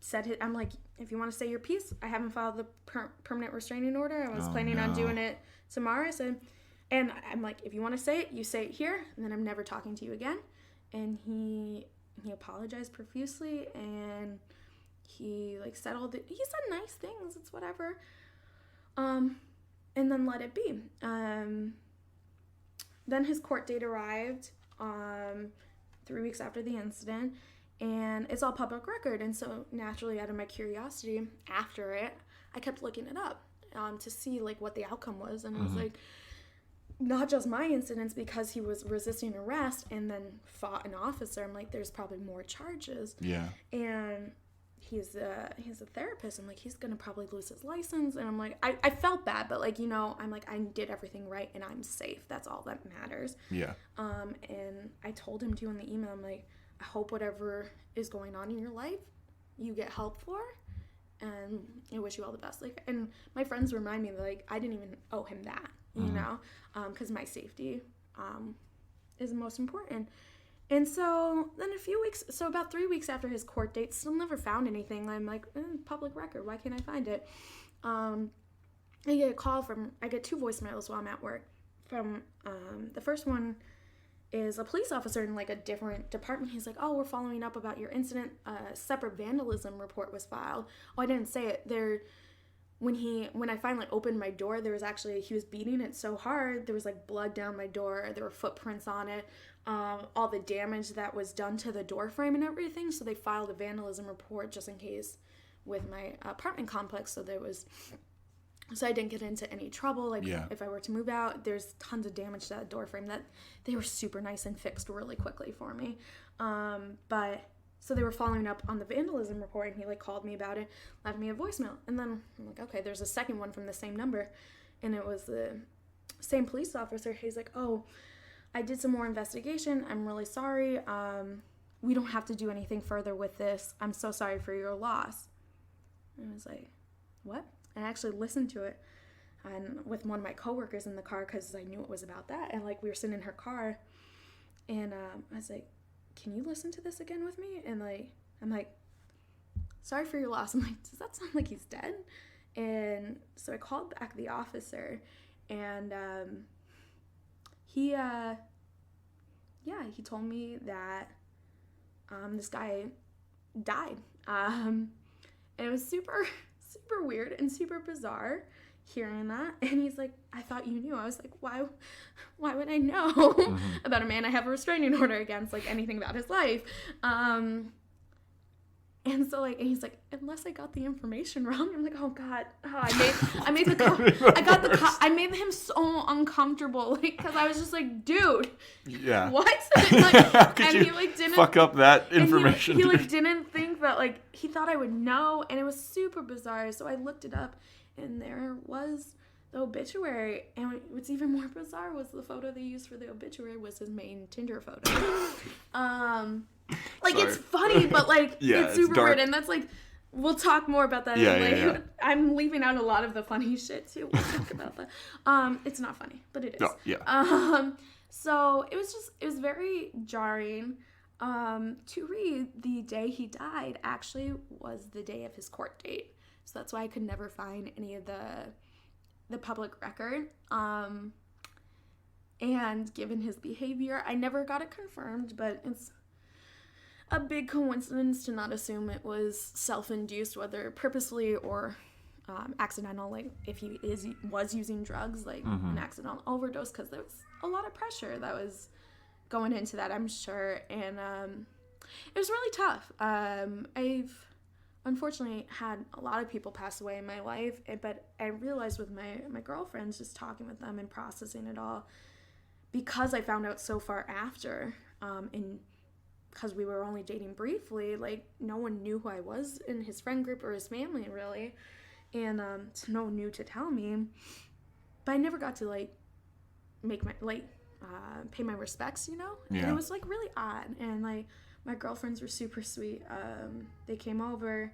said, I'm like, if you want to say your piece, I haven't filed the permanent restraining order. I was planning on doing it tomorrow. I said, and I'm like, if you want to say it, you say it here, and then I'm never talking to you again. And he apologized profusely, and he like settled it. He said nice things. It's whatever. And then let it be. Then his court date arrived 3 weeks after the incident, and it's all public record. And so naturally, out of my curiosity after it, I kept looking it up to see like what the outcome was. And it was like, not just my incidents, because he was resisting arrest and then fought an officer. I'm like, there's probably more charges. Yeah. And he's a therapist. I'm like, he's gonna probably lose his license. And I'm like, I felt bad, but like, I'm like, I did everything right and I'm safe. That's all that matters. Yeah. And I told him too in the email, I'm like, I hope whatever is going on in your life, you get help for, and I wish you all the best. Like, and my friends remind me, like, I didn't even owe him that, you know, because my safety is most important. And so then about 3 weeks after his court date, still never found anything. I'm like, public record, why can't I find it? I get 2 voicemails while I'm at work. From the first one is a police officer in like a different department. He's like, oh, we're following up about your incident. A separate vandalism report was filed. Oh, I didn't say it. When I finally opened my door, he was beating it so hard, there was like blood down my door. There were footprints on it. All the damage that was done to the door frame and everything. So they filed a vandalism report just in case with my apartment complex. So I didn't get into any trouble. Like, if I were to move out, there's tons of damage to that door frame that they were super nice and fixed really quickly for me. So they were following up on the vandalism report, and he like called me about it, left me a voicemail. And then I'm like, okay, there's a second one from the same number. And it was the same police officer. He's like, oh, I did some more investigation. I'm really sorry. We don't have to do anything further with this. I'm so sorry for your loss. And I was like, what? And I actually listened to it with one of my coworkers in the car because I knew it was about that. And like we were sitting in her car, and I was like, can you listen to this again with me? And like, I'm like, sorry for your loss. I'm like, does that sound like he's dead? And so I called back the officer, and he told me that this guy died. And it was super weird and super bizarre hearing that. And he's like, I thought you knew. I was like, why would I know about a man I have a restraining order against, like anything about his life? And so like, and he's like, unless I got the information wrong. I'm like, oh God, I made him so uncomfortable, like, because I was just like, dude, what? How could and you he like didn't fuck up that information? He like didn't think that, like, he thought I would know, and it was super bizarre. So I looked it up, and there was the obituary, and what's even more bizarre was the photo they used for the obituary was his main Tinder photo. Like, sorry. It's funny, but like, it's super weird, and that's like, we'll talk more about that. Yeah. I'm leaving out a lot of the funny shit too. We'll talk about that. It's not funny, but it is. Oh, yeah. So it was very jarring. To read the day he died actually was the day of his court date. So that's why I could never find any of the public record. And given his behavior, I never got it confirmed, but it's a big coincidence to not assume it was self-induced, whether purposely or accidental, like if he was using drugs, like an accidental overdose, because there was a lot of pressure that was going into that, I'm sure. And it was really tough. I've unfortunately had a lot of people pass away in my life, but I realized with my girlfriends, just talking with them and processing it all, because I found out so far after, and because we were only dating briefly, like, no one knew who I was in his friend group or his family, really. And so no one knew to tell me. But I never got to, like, make my, like, pay my respects, you know? Yeah. And it was, like, really odd. And, like, my girlfriends were super sweet. They came over.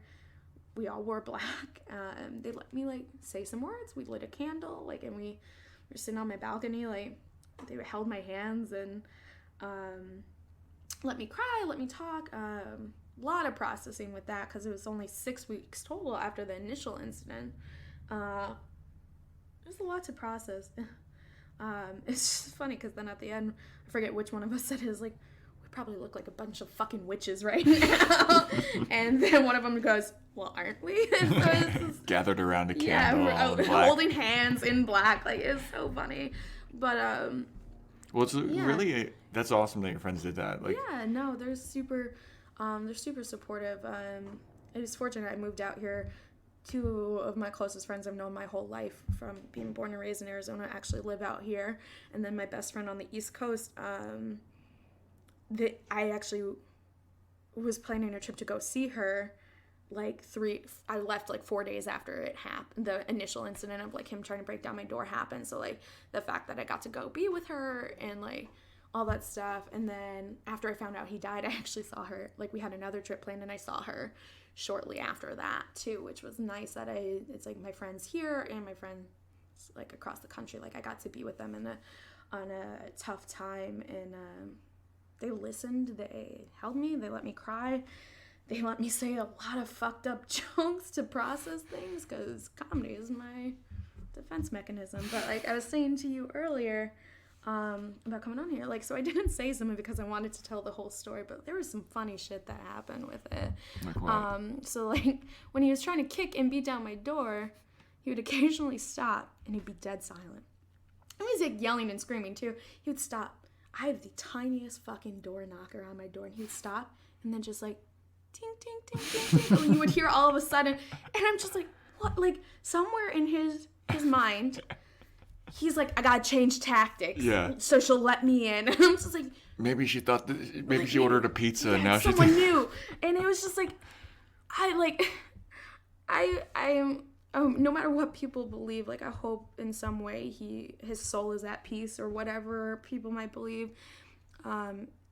We all wore black. They let me, like, say some words. We lit a candle, like, and we were sitting on my balcony, like, they held my hands and let me cry, let me talk. A lot of processing with that because it was only 6 weeks total after the initial incident. There's a lot to process. It's just funny because then at the end, I forget which one of us said it, is like, we probably look like a bunch of fucking witches right now. And then one of them goes, well, aren't we? And so it's just, gathered around a candle, holding hands in black. Like, it's so funny. But well, it's really that's awesome that your friends did that. Like, yeah, no, they're super supportive. I was fortunate I moved out here. 2 of my closest friends I've known my whole life from being born and raised in Arizona actually live out here. And then my best friend on the East Coast, I actually was planning a trip to go see her. I left like 4 days after it happened. The initial incident of like him trying to break down my door happened. So like the fact that I got to go be with her and like all that stuff. And then after I found out he died, I actually saw her. Like we had another trip planned and I saw her shortly after that too, which was nice that it's like my friends here and my friends like across the country. Like I got to be with them on a tough time and they listened, they held me, they let me cry. They let me say a lot of fucked up jokes to process things because comedy is my defense mechanism. But like I was saying to you earlier about coming on here, like, so I didn't say something because I wanted to tell the whole story, but there was some funny shit that happened with it. Like what? So like when he was trying to kick and beat down my door, he would occasionally stop and he'd be dead silent. And he was like yelling and screaming too. He would stop. I had the tiniest fucking door knocker on my door and he would stop and then just like ting, ting, ting, ting, ting. And you would hear all of a sudden, and I'm just like, what? Like, somewhere in his mind, he's like, I gotta change tactics. Yeah. So she'll let me in. And I'm just like, maybe she thought, maybe she ordered a pizza and now someone she's... knew. And it was just like, I am, no matter what people believe, like, I hope in some way his soul is at peace or whatever people might believe.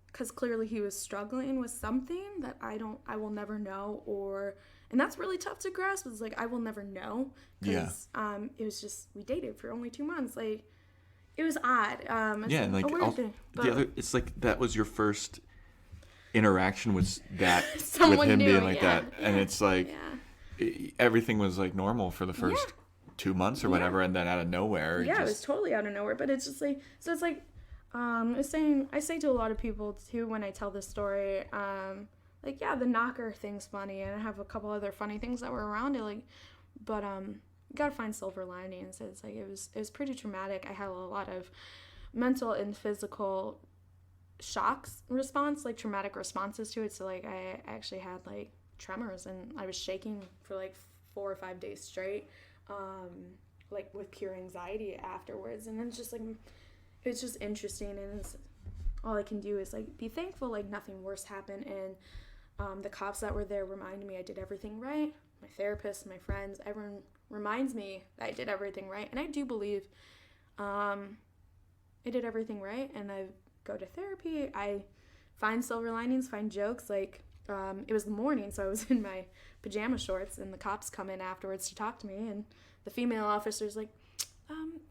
Because clearly he was struggling with something that I will never know, and that's really tough to grasp. It's like, I will never know, because it was just, we dated for only 2 months, like, it was odd. Yeah, and like, it's like, that was your first interaction with that, with him being like that, and it's like, everything was like normal for the first 2 months or whatever, and then out of nowhere, it was totally out of nowhere, but it's just like, so it's like, I say to a lot of people too when I tell this story, like, yeah, the knocker thing's funny, and I have a couple other funny things that were around it, like, but you gotta find silver linings. It's like it was pretty traumatic. I had a lot of mental and physical shocks response, like traumatic responses to it. So like I actually had like tremors and I was shaking for like 4 or 5 days straight, like with pure anxiety afterwards, and then just like. It's just interesting, and all I can do is, like, be thankful, like, nothing worse happened, and the cops that were there reminded me I did everything right. My therapist, my friends, everyone reminds me that I did everything right, and I do believe I did everything right, and I go to therapy. I find silver linings, find jokes, like, it was the morning, so I was in my pajama shorts, and the cops come in afterwards to talk to me, and the female officer's like,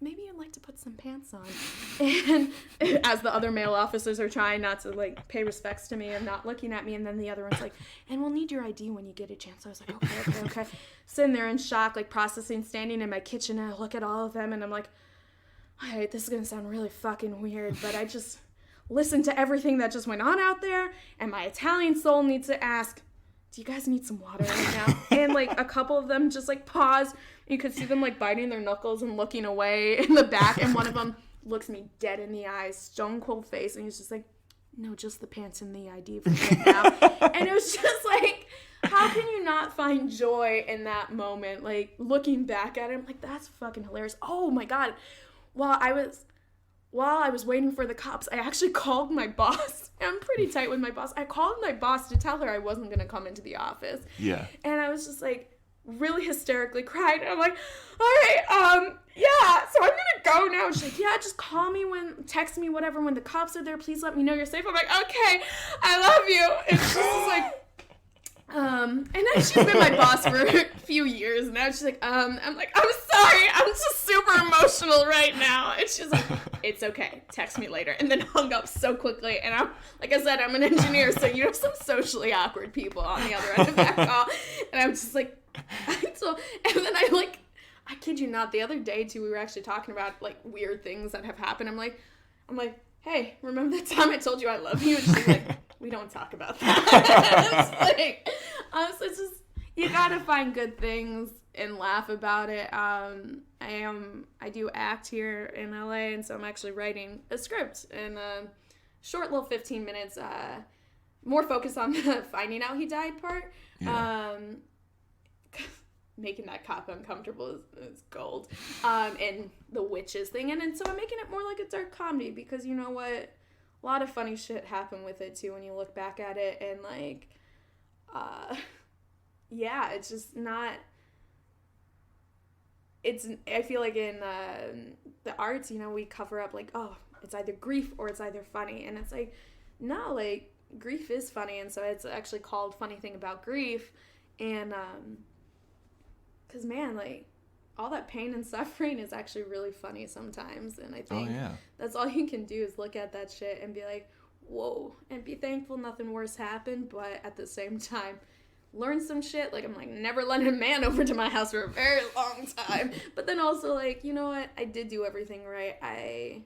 maybe you'd like to put some pants on. And as the other male officers are trying not to, like, pay respects to me and not looking at me, and then the other one's like, and we'll need your ID when you get a chance. So I was like, okay. Sitting there in shock, like, processing, standing in my kitchen, and I look at all of them, and I'm like, all right, this is going to sound really fucking weird, but I just listened to everything that just went on out there, and my Italian soul needs to ask, do you guys need some water right now? And, like, a couple of them just, like, pause. You could see them, like, biting their knuckles and looking away in the back. And one of them looks me dead in the eyes, stone cold face. And he's just like, no, just the pants and the ID for right now. And it was just like, how can you not find joy in that moment? Like, looking back at it, I'm like, that's fucking hilarious. Oh, my God. While I was while I was waiting for the cops, I actually called my boss. I'm pretty tight with my boss. I called my boss to tell her I wasn't going to come into the office. Yeah. And I was just like, really hysterically cried. And I'm like, all right, yeah, so I'm going to go now. And she's like, yeah, just call me text me, whatever. When the cops are there, please let me know you're safe. I'm like, okay, I love you. And she's just like, and then she's been my boss for a few years now. She's like, I'm like, I'm sorry, I'm just super emotional right now. And she's like, it's okay, text me later. And then hung up so quickly. And I'm, like I said, I'm an engineer, so you have some socially awkward people on the other end of that call. And I'm just like, and then I kid you not, the other day too, we were actually talking about like weird things that have happened. I'm like, hey, remember that time I told you I love you? And she's like, we don't talk about that. So it's just, you gotta find good things and laugh about it. I do act here in LA, and so I'm actually writing a script and a short little 15 minutes, more focused on the finding out he died part. Yeah. Making that cop uncomfortable is gold. And the witches thing. And so I'm making it more like a dark comedy because you know what? A lot of funny shit happened with it too when you look back at it. And like, yeah, it's just not... I feel like in the arts, you know, we cover up like, oh, it's either grief or it's either funny. And it's like, no, like, grief is funny. And so it's actually called Funny Thing About Grief. And, because, man, like, all that pain and suffering is actually really funny sometimes. And I think that's all you can do is look at that shit and be like, whoa, and be thankful nothing worse happened. But at the same time, learn some shit. Like, I'm like, never letting a man over to my house for a very long time. But then also, like, you know what? I did do everything right. I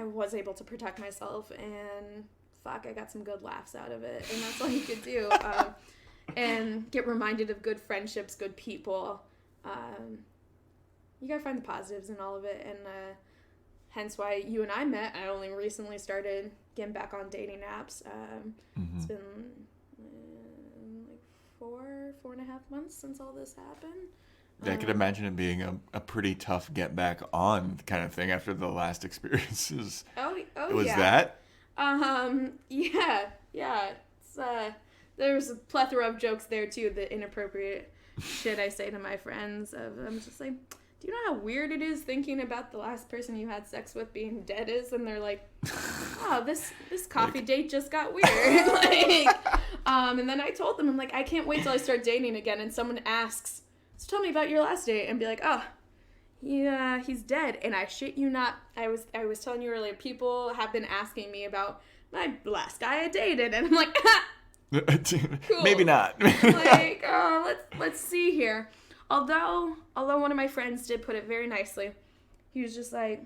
was able to protect myself. And, fuck, I got some good laughs out of it. And that's all you could do. And get reminded of good friendships, good people. You gotta find the positives in all of it, and hence why you and I met. I only recently started getting back on dating apps. It's been like 4.5 months since all this happened. I could imagine it being a pretty tough get back on kind of thing after the last experiences. Was that? Yeah. It's there's a plethora of jokes there too. The inappropriate shit I say to my friends. I'm just like, do you know how weird it is thinking about the last person you had sex with being dead is? And they're like, oh, this coffee date just got weird. And then I told them, I'm like, I can't wait till I start dating again. And someone asks, so tell me about your last date, and be like, oh, yeah, he's dead. And I shit you not, I was telling you earlier, people have been asking me about my last guy I dated, and I'm like, cool. Maybe not. Like, let's see here. Although one of my friends did put it very nicely. He was just like,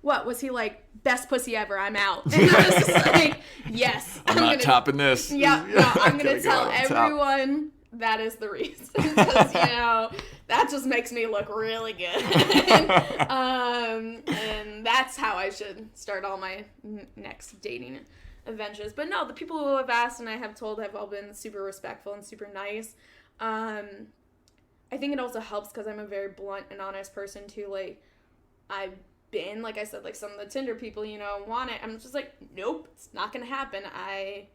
what? Was he like, best pussy ever, I'm out? And I was just like, yes. I'm not topping this. Yeah, no, I'm going to tell everyone that is the reason. Because, you know, that just makes me look really good. And that's how I should start all my next dating adventures. But no, the people who have asked and I have told have all been super respectful and super nice. I think it also helps because I'm a very blunt and honest person too. Like, I've been, like I said, like some of the Tinder people, you know, want it. I'm just like, nope, it's not gonna happen. I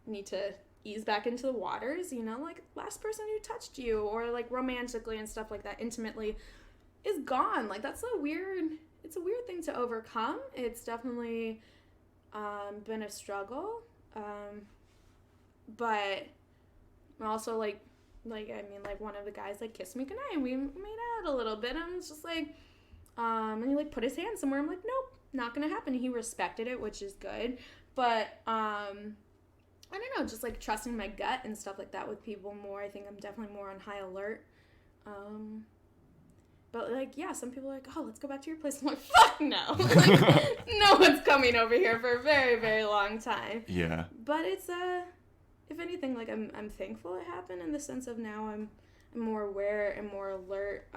need to ease back into the waters, you know, like last person who touched you or like romantically and stuff like that, intimately, is gone. Like it's a weird thing to overcome. It's definitely been a struggle, but also like one of the guys like kissed me goodnight and we made out a little bit, and I was just like, and he like put his hand somewhere. I'm like, nope, not gonna happen. He respected it, which is good, but I don't know, just like trusting my gut and stuff like that with people more. I think I'm definitely more on high alert. But, like, yeah, some people are like, oh, let's go back to your place. I'm like, fuck no. Like, no one's coming over here for a very, very long time. Yeah. But it's, if anything, like, I'm thankful it happened in the sense of now I'm more aware and more alert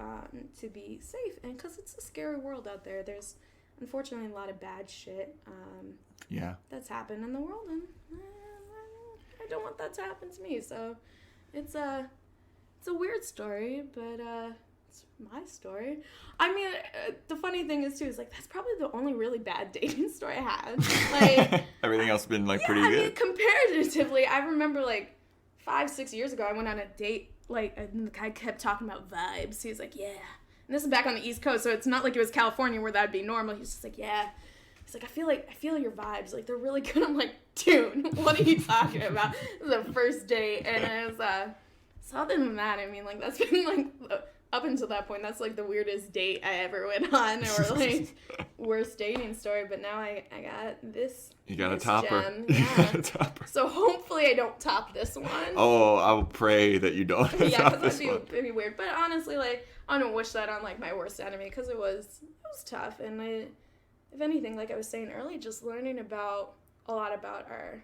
to be safe. And because it's a scary world out there. There's, unfortunately, a lot of bad shit that's happened in the world. And I don't want that to happen to me. So it's a weird story, but... It's my story. I mean, the funny thing is too is like that's probably the only really bad dating story I had. Like everything else has been like pretty I good. mean, comparatively, I remember like 5-6 years ago, I went on a date. Like, and the guy kept talking about vibes. He was like, yeah. And this is back on the East Coast, so it's not like it was California where that'd be normal. He's just like, yeah. He's like, I feel your vibes. Like, they're really good. I'm like, dude, what are you talking about? It was the first date, and it was, so other than that, I mean, like, that's been, like, up until that point, that's, like, the weirdest date I ever went on, or, like, worst dating story, but now I got this. You got a this topper. gem. You Yeah. got a topper. So hopefully I don't top this one. Oh, I will pray that you don't. Yeah, top because this it'd be weird. But honestly, like, I don't wish that on, like, my worst enemy, because it was tough, and if anything, like I was saying earlier, just learning a lot about our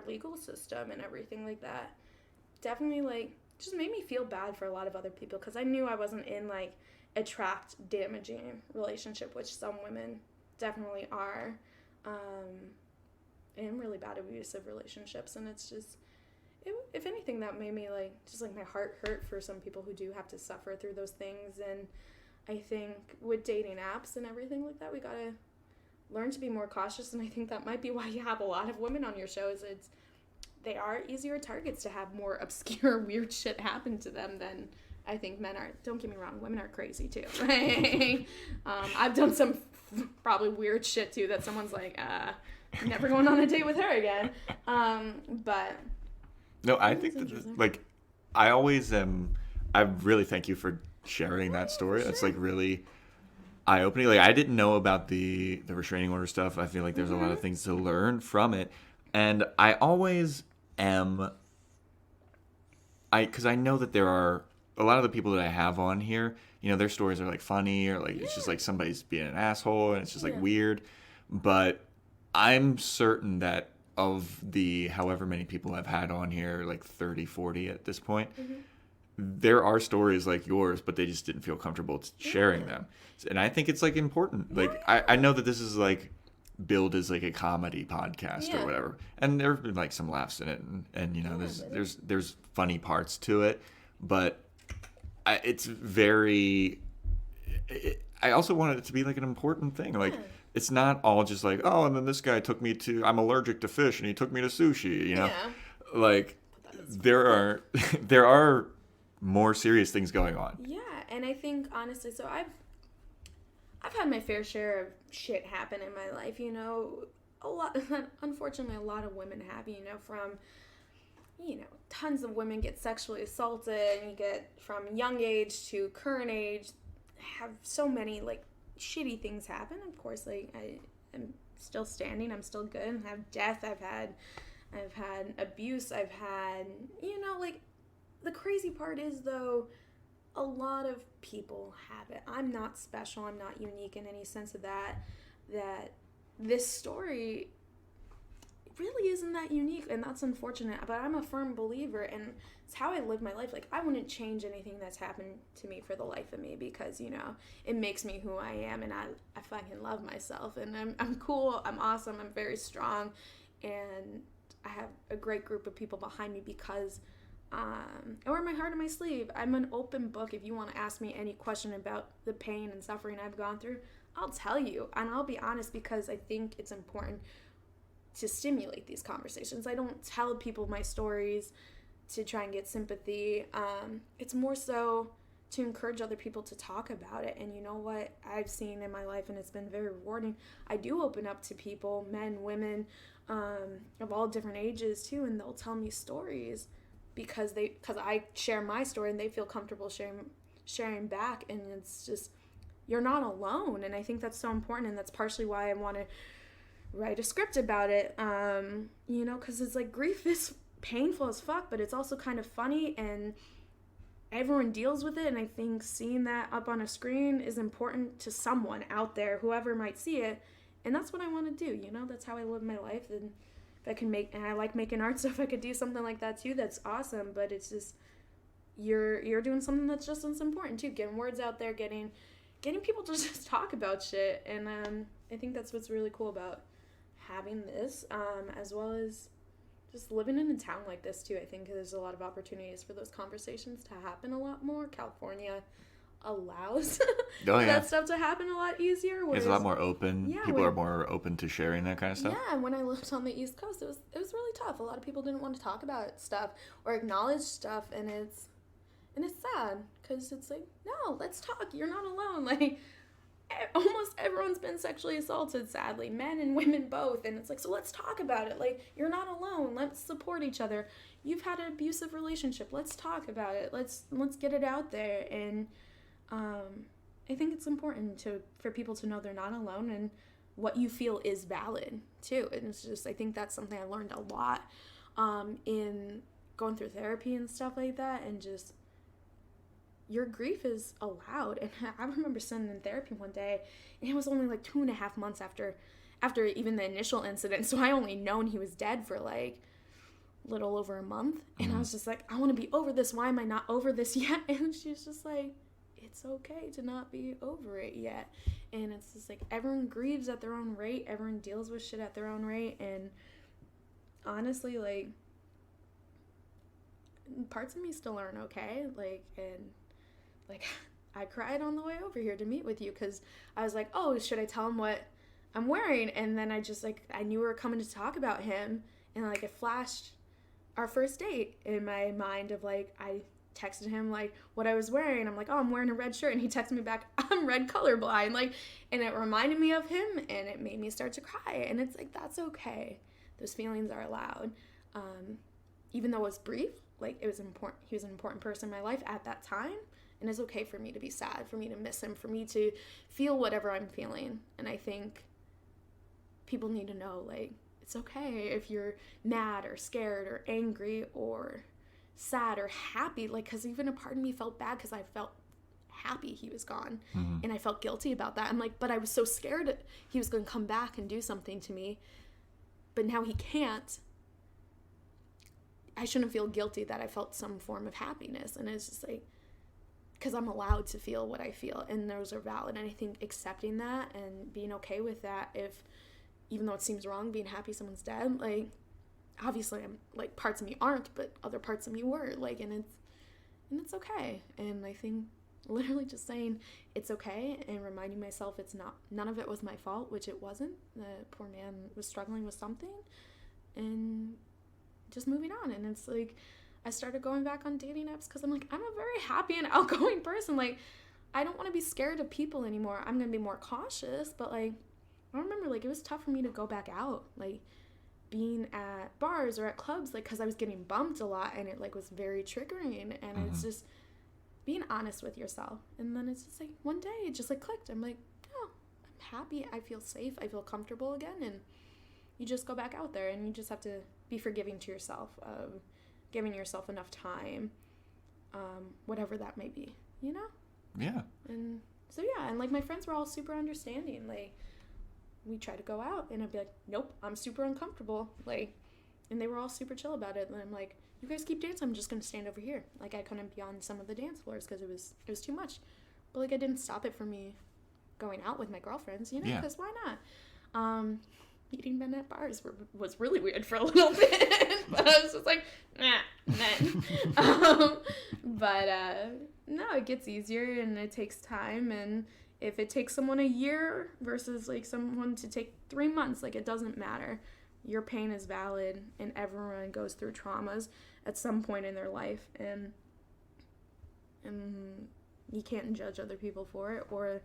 legal system and everything like that definitely, like, just made me feel bad for a lot of other people, because I knew I wasn't in, like, a trapped, damaging relationship, which some women definitely are, in really bad abusive relationships, and it's just, if anything, that made me, like, just, like, my heart hurt for some people who do have to suffer through those things. And I think with dating apps and everything like that, we gotta learn to be more cautious, and I think that might be why you have a lot of women on your shows. They are easier targets to have more obscure, weird shit happen to them than I think men are. Don't get me wrong, women are crazy too. I've done some probably weird shit too that someone's like, never going on a date with her again. But no, I think that, like, I always I really thank you for sharing that story. That's like really eye-opening. Like, I didn't know about the restraining order stuff. I feel like there's a lot of things to learn from it, and I always am. Because I know that there are a lot of the people that I have on here, you know, their stories are like funny, or like it's just like somebody's being an asshole and it's just like weird. But I'm certain that of the however many people I've had on here, like 30, 40 at this point, there are stories like yours, but they just didn't feel comfortable sharing them. And I think it's like important. Like, I know that this is like billed as like a comedy podcast or whatever, and there have been like some laughs in it, and you know, there's funny parts to it, but it's very. I also wanted it to be like an important thing, like. It's not all just like, oh, and then this guy took me to, I'm allergic to fish, and he took me to sushi, you know? Yeah. Like, there are more serious things going on. Yeah, and I think, honestly, so I've had my fair share of shit happen in my life, you know? Unfortunately, a lot of women have, you know, from, you know, tons of women get sexually assaulted, and you get from young age to current age, have so many, like, shitty things happen. Of course, like, I'm still standing, I'm still good. I have death, I've had abuse, I've had, you know, like, the crazy part is, though, a lot of people have it. I'm not special, I'm not unique in any sense of that this story really isn't that unique, and that's unfortunate, but I'm a firm believer, and it's how I live my life. Like, I wouldn't change anything that's happened to me for the life of me, because, you know, it makes me who I am, and I fucking love myself, and I'm cool, I'm awesome, I'm very strong, and I have a great group of people behind me because I wear my heart on my sleeve. I'm an open book. If you want to ask me any question about the pain and suffering I've gone through, I'll tell you, and I'll be honest, because I think it's important to stimulate these conversations. I don't tell people my stories to try and get sympathy. It's more so to encourage other people to talk about it. And you know what I've seen in my life, and it's been very rewarding, I do open up to people, men, women, of all different ages too, and they'll tell me stories because I share my story and they feel comfortable sharing back, and it's just, you're not alone. And I think that's so important, and that's partially why I want to write a script about it, you know, because it's like, grief is painful as fuck, but it's also kind of funny, and everyone deals with it, and I think seeing that up on a screen is important to someone out there, whoever might see it, and that's what I want to do, you know, that's how I live my life. And if I can and I like making art, so if I could do something like that too, that's awesome. But it's just, you're doing something that's just as important too, getting words out there, getting people to just talk about shit, and I think that's what's really cool about having this, as well as just living in a town like this too, I think there's a lot of opportunities for those conversations to happen a lot more. California allows that stuff to happen a lot easier. It's a lot more open. Yeah, people are more open to sharing that kind of stuff. Yeah, when I lived on the East Coast, it was really tough. A lot of people didn't want to talk about stuff or acknowledge stuff, and it's sad because it's like, no, let's talk. You're not alone. Like, almost everyone's been sexually assaulted, sadly, men and women both, and it's like, so let's talk about it. Like, you're not alone. Let's support each other. You've had an abusive relationship. Let's talk about it. Let's get it out there. And I think it's important for people to know they're not alone, and what you feel is valid too. And it's just, I think that's something I learned a lot in going through therapy and stuff like that, and just, your grief is allowed. And I remember sitting in therapy one day, and it was only like 2.5 months after even the initial incident, so I only known he was dead for like little over a month. And I was just like, I want to be over this. Why am I not over this yet? And she's just like, it's okay to not be over it yet. And it's just like, everyone grieves at their own rate. Everyone deals with shit at their own rate. And honestly, like, parts of me still aren't okay. Like, I cried on the way over here to meet with you because I was like, oh, should I tell him what I'm wearing? And then I just, like, I knew we were coming to talk about him. And, like, it flashed our first date in my mind of, like, I texted him, like, what I was wearing. I'm like, oh, I'm wearing a red shirt. And he texted me back, I'm red colorblind. Like, and it reminded me of him, and it made me start to cry. And it's like, that's okay. Those feelings are allowed. Even though it was brief, like, it was important. He was an important person in my life at that time. And it's okay for me to be sad, for me to miss him, for me to feel whatever I'm feeling. And I think people need to know, like, it's okay if you're mad or scared or angry or sad or happy. Like, because even a part of me felt bad because I felt happy he was gone. Mm-hmm. And I felt guilty about that. I'm like, but I was so scared he was going to come back and do something to me. But now he can't. I shouldn't feel guilty that I felt some form of happiness. And it's just like, because I'm allowed to feel what I feel, and those are valid. And I think accepting that and being okay with that, even though it seems wrong, being happy someone's dead, like, obviously I'm, like, parts of me aren't, but other parts of me were, like, and it's okay. And I think literally just saying it's okay and reminding myself none of it was my fault, which it wasn't. The poor man was struggling with something, and just moving on. And it's like, I started going back on dating apps because I'm like, I'm a very happy and outgoing person. Like, I don't want to be scared of people anymore. I'm going to be more cautious. But, like, I remember, like, it was tough for me to go back out. Like, being at bars or at clubs, like, because I was getting bumped a lot, and it, like, was very triggering. And it's just being honest with yourself. And then it's just, like, one day it just, like, clicked. I'm like, oh, I'm happy. I feel safe. I feel comfortable again. And you just go back out there, and you just have to be forgiving to yourself of giving yourself enough time, whatever that may be, you know? Yeah. And so, yeah, and, like, my friends were all super understanding. Like, we tried to go out, and I'd be like, nope, I'm super uncomfortable. Like, and they were all super chill about it. And I'm like, you guys keep dancing, I'm just going to stand over here. Like, I couldn't be on some of the dance floors because it was too much. But, like, it didn't stop it from me going out with my girlfriends, you know? Because why not? Meeting men at bars was really weird for a little bit, but I was just like, nah, men. No, it gets easier, and it takes time, and if it takes someone a year versus, like, someone to take 3 months, like, it doesn't matter. Your pain is valid, and everyone goes through traumas at some point in their life, and you can't judge other people for it or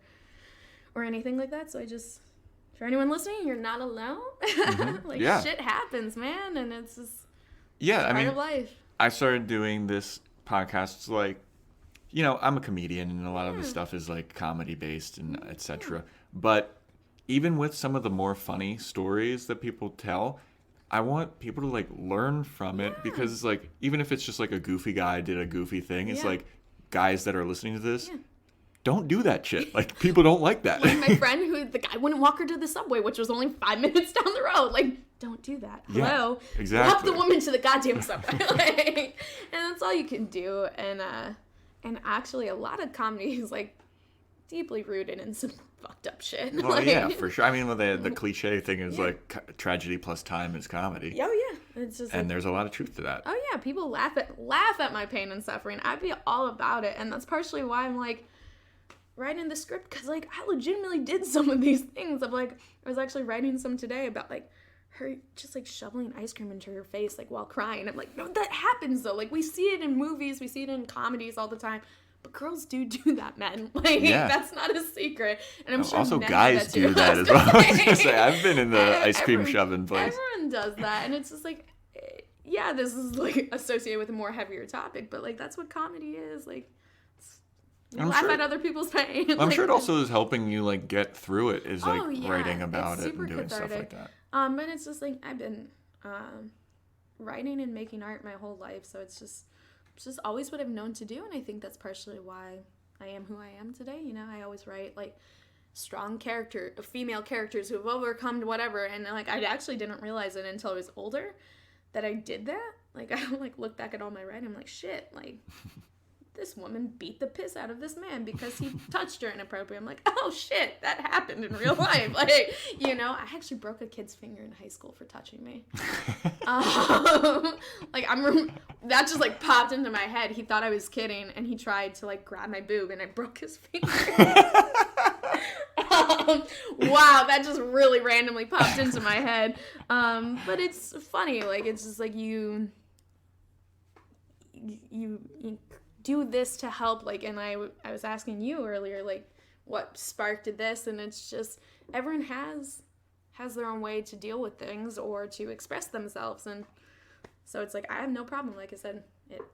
anything like that. So I just, for anyone listening, you're not alone. Like, shit happens, man, and it's just part of life. I started doing this podcast, like, you know, I'm a comedian, and a lot of the stuff is, like, comedy based and etc. But even with some of the more funny stories that people tell, I want people to, like, learn from it, because it's like, even if it's just like a goofy guy did a goofy thing, it's like, guys that are listening to this, don't do that shit. Like, people don't like that. Like my friend, the guy wouldn't walk her to the subway, which was only 5 minutes down the road. Like, don't do that. Hello? Exactly. Walk the woman to the goddamn subway. Like, and that's all you can do. And actually, a lot of comedy is, like, deeply rooted in some fucked up shit. Well, like, yeah, for sure. I mean, the cliche thing is, like, tragedy plus time is comedy. Oh, yeah. It's just And there's a lot of truth to that. oh yeah, people laugh at my pain and suffering. I'd be all about it, and that's partially why I'm like writing the script, because like I legitimately did some of these things. I'm like, I was actually writing some today about like her just like shoveling ice cream into her face like while crying. I'm like, no, that happens though. Like we see it in movies, we see it in comedies all the time. But girls do that, men. Like, that's not a secret. And I'm sure also guys do that as well. I was going to say, I've been in the ice cream shoving place. Everyone does that. And it's just like, yeah, this is like associated with a more heavier topic. But like, that's what comedy is. Like, laugh at other people's pain. I'm sure it also is helping you like get through it, is like writing about it's it and doing cathartic. stuff like that. But it's just like, I've been writing and making art my whole life. So it's just always what I've known to do, and I think that's partially why I am who I am today. You know, I always write like strong female characters who have overcome whatever, and like I actually didn't realize it until I was older that I did that. Like I like look back at all my writing, I'm like, shit, like this woman beat the piss out of this man because he touched her inappropriately. I'm like, oh shit, that happened in real life. Like, you know, I actually broke a kid's finger in high school for touching me. Like that just like popped into my head. He thought I was kidding, and he tried to like grab my boob, and I broke his finger. Wow, that just really randomly popped into my head. But it's funny. Like it's just like you do this to help, like, and I was asking you earlier, like, what sparked this, and it's just, everyone has their own way to deal with things or to express themselves, and so it's like, I have no problem, like I said,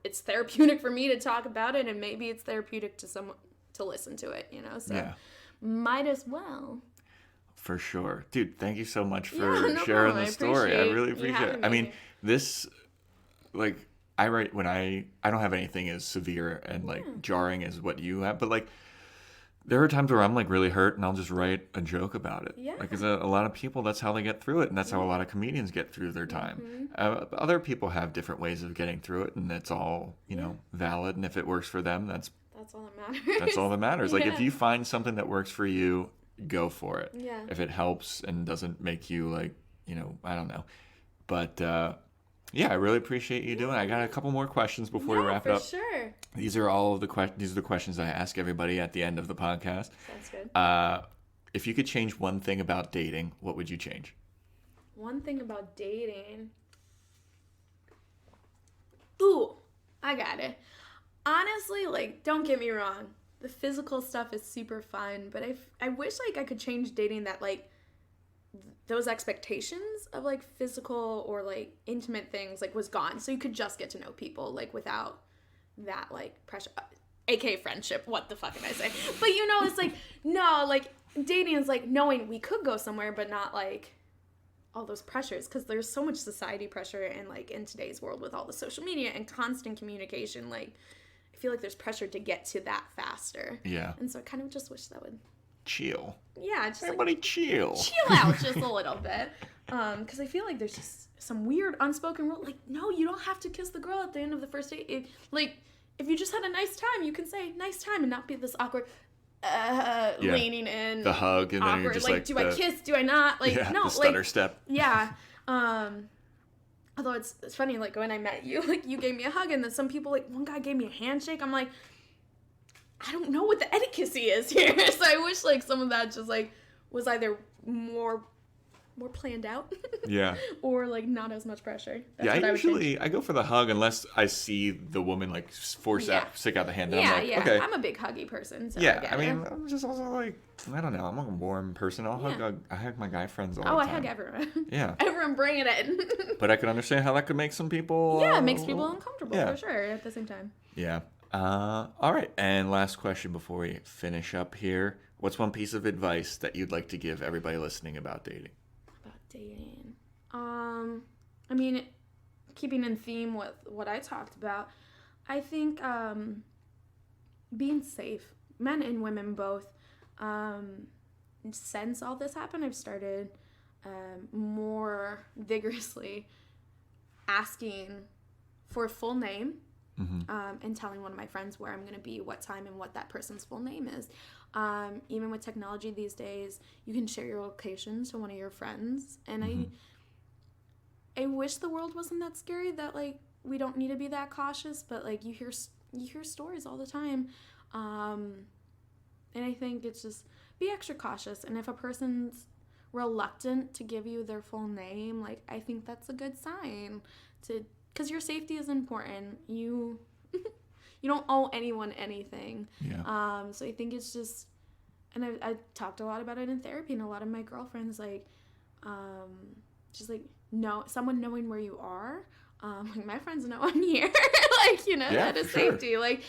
it's therapeutic for me to talk about it, and maybe it's therapeutic to someone to listen to it, you know, so might as well. For sure. Dude, thank you so much for sharing the story. I really appreciate it. I mean, this, like, I write when I don't have anything as severe and like jarring as what you have, but like there are times where I'm like really hurt and I'll just write a joke about it. Yeah. Like, 'cause a lot of people, that's how they get through it, and that's how a lot of comedians get through their time. Other people have different ways of getting through it, and it's all, you know, valid. And if it works for them, that's all that matters. That's all that matters. Like if you find something that works for you, go for it. Yeah. If it helps and doesn't make you like, you know, I don't know, but. Yeah, I really appreciate you doing it. I got a couple more questions before we wrap it up. Sure. These are all of the these are the questions I ask everybody at the end of the podcast. Sounds good. If you could change one thing about dating, what would you change? One thing about dating. Ooh, I got it. Honestly, like, don't get me wrong. The physical stuff is super fun, but I wish like I could change dating that like those expectations of like physical or like intimate things like was gone, so you could just get to know people like without that like pressure, aka friendship. What the fuck am I saying? But you know, it's like no, like dating is like knowing we could go somewhere, but not like all those pressures, because there's so much society pressure and like in today's world with all the social media and constant communication, like I feel like there's pressure to get to that faster. Yeah. And so I kind of just wish that would chill. Yeah, just everybody like, chill out just a little bit, because I feel like there's just some weird unspoken rule, like no, you don't have to kiss the girl at the end of the first date. If you just had a nice time, you can say nice time and not be this awkward leaning in, the hug, and awkward, then you're just like do I kiss, do I not, like no, the stutter step. Yeah. Although it's funny, like when I met you, like you gave me a hug, and then some people, like one guy gave me a handshake. I'm like, I don't know what the etiquette is here. So I wish like some of that just like was either more planned out. Yeah. Or like not as much pressure. That's I go for the hug unless I see the woman like stick out the hand. And I'm like, okay. I'm a big huggy person. So I mean, I'm just also like, I don't know. I'm a warm person. I hug my guy friends all the time. I hug everyone. Yeah. Everyone bring it in. But I can understand how that could make some people. Yeah, it makes people uncomfortable for sure at the same time. Yeah. All right. And last question before we finish up here. What's one piece of advice that you'd like to give everybody listening about dating? Dating. I mean, keeping in theme with what I talked about, I think being safe, men and women both. Since all this happened, I've started more vigorously asking for a full name. Mm-hmm. And telling one of my friends where I'm going to be, what time, and what that person's full name is. Even with technology these days, you can share your location to one of your friends. And mm-hmm. I wish the world wasn't that scary, that like we don't need to be that cautious, but like you hear stories all the time. And I think it's just be extra cautious. And if a person's reluctant to give you their full name, like I think that's a good sign, because your safety is important. You don't owe anyone anything. Yeah. So I think it's just, and I talked a lot about it in therapy, and a lot of my girlfriends like, just like someone knowing where you are. Like my friends know I'm here. Like, that is safety. Like,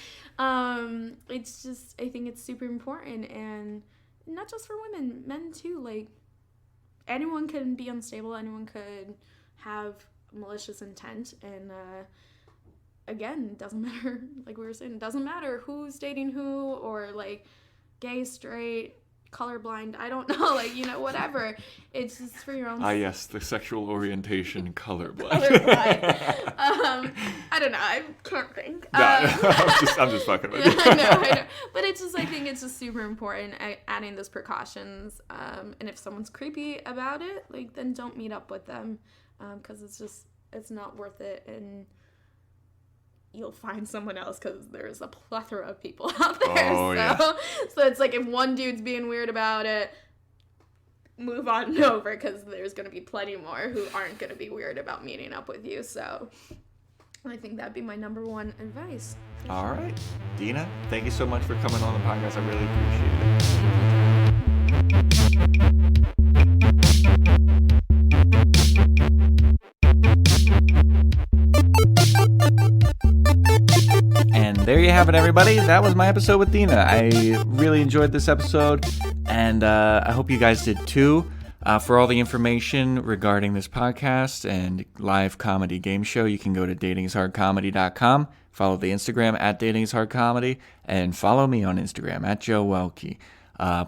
it's just, I think it's super important, and not just for women, men too. Like, anyone can be unstable. Anyone could have malicious intent, and again, it doesn't matter. Like we were saying, it doesn't matter who's dating who, or like gay, straight, colorblind, I don't know, like, whatever. It's just for your own. Yes, the sexual orientation colorblind. I don't know. I can't think. No, I'm just fucking with you. I know. But it's just, I think it's just super important adding those precautions. And if someone's creepy about it, like, then don't meet up with them, because it's not worth it, and you'll find someone else, because there's a plethora of people out there. So it's like, if one dude's being weird about it, move on over, because there's going to be plenty more who aren't going to be weird about meeting up with you. So I think that'd be my number one advice. All right. Dena, thank you so much for coming on the podcast. I really appreciate it. And there you have it, everybody. That was my episode with Dena. I really enjoyed this episode, and I hope you guys did too. For all the information regarding this podcast and live comedy game show, you can go to datingishardcomedy.com, follow the Instagram at datingishardcomedy, and follow me on Instagram at Joe Welkie.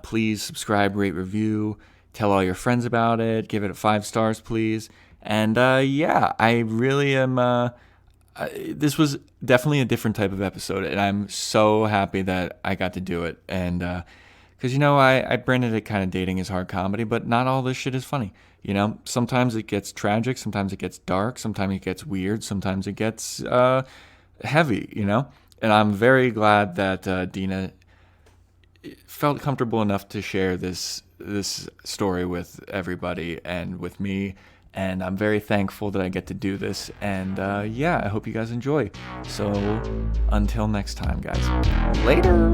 Please subscribe, rate, review, tell all your friends about it, give it 5 stars, please. And I really am... this was definitely a different type of episode, and I'm so happy that I got to do it. And because, I branded it kind of Dating is Hard Comedy, but not all this shit is funny. Sometimes it gets tragic, sometimes it gets dark, sometimes it gets weird, sometimes it gets heavy, And I'm very glad that Dena felt comfortable enough to share this story with everybody and with me. And I'm very thankful that I get to do this. And I hope you guys enjoy. So until next time, guys. Later.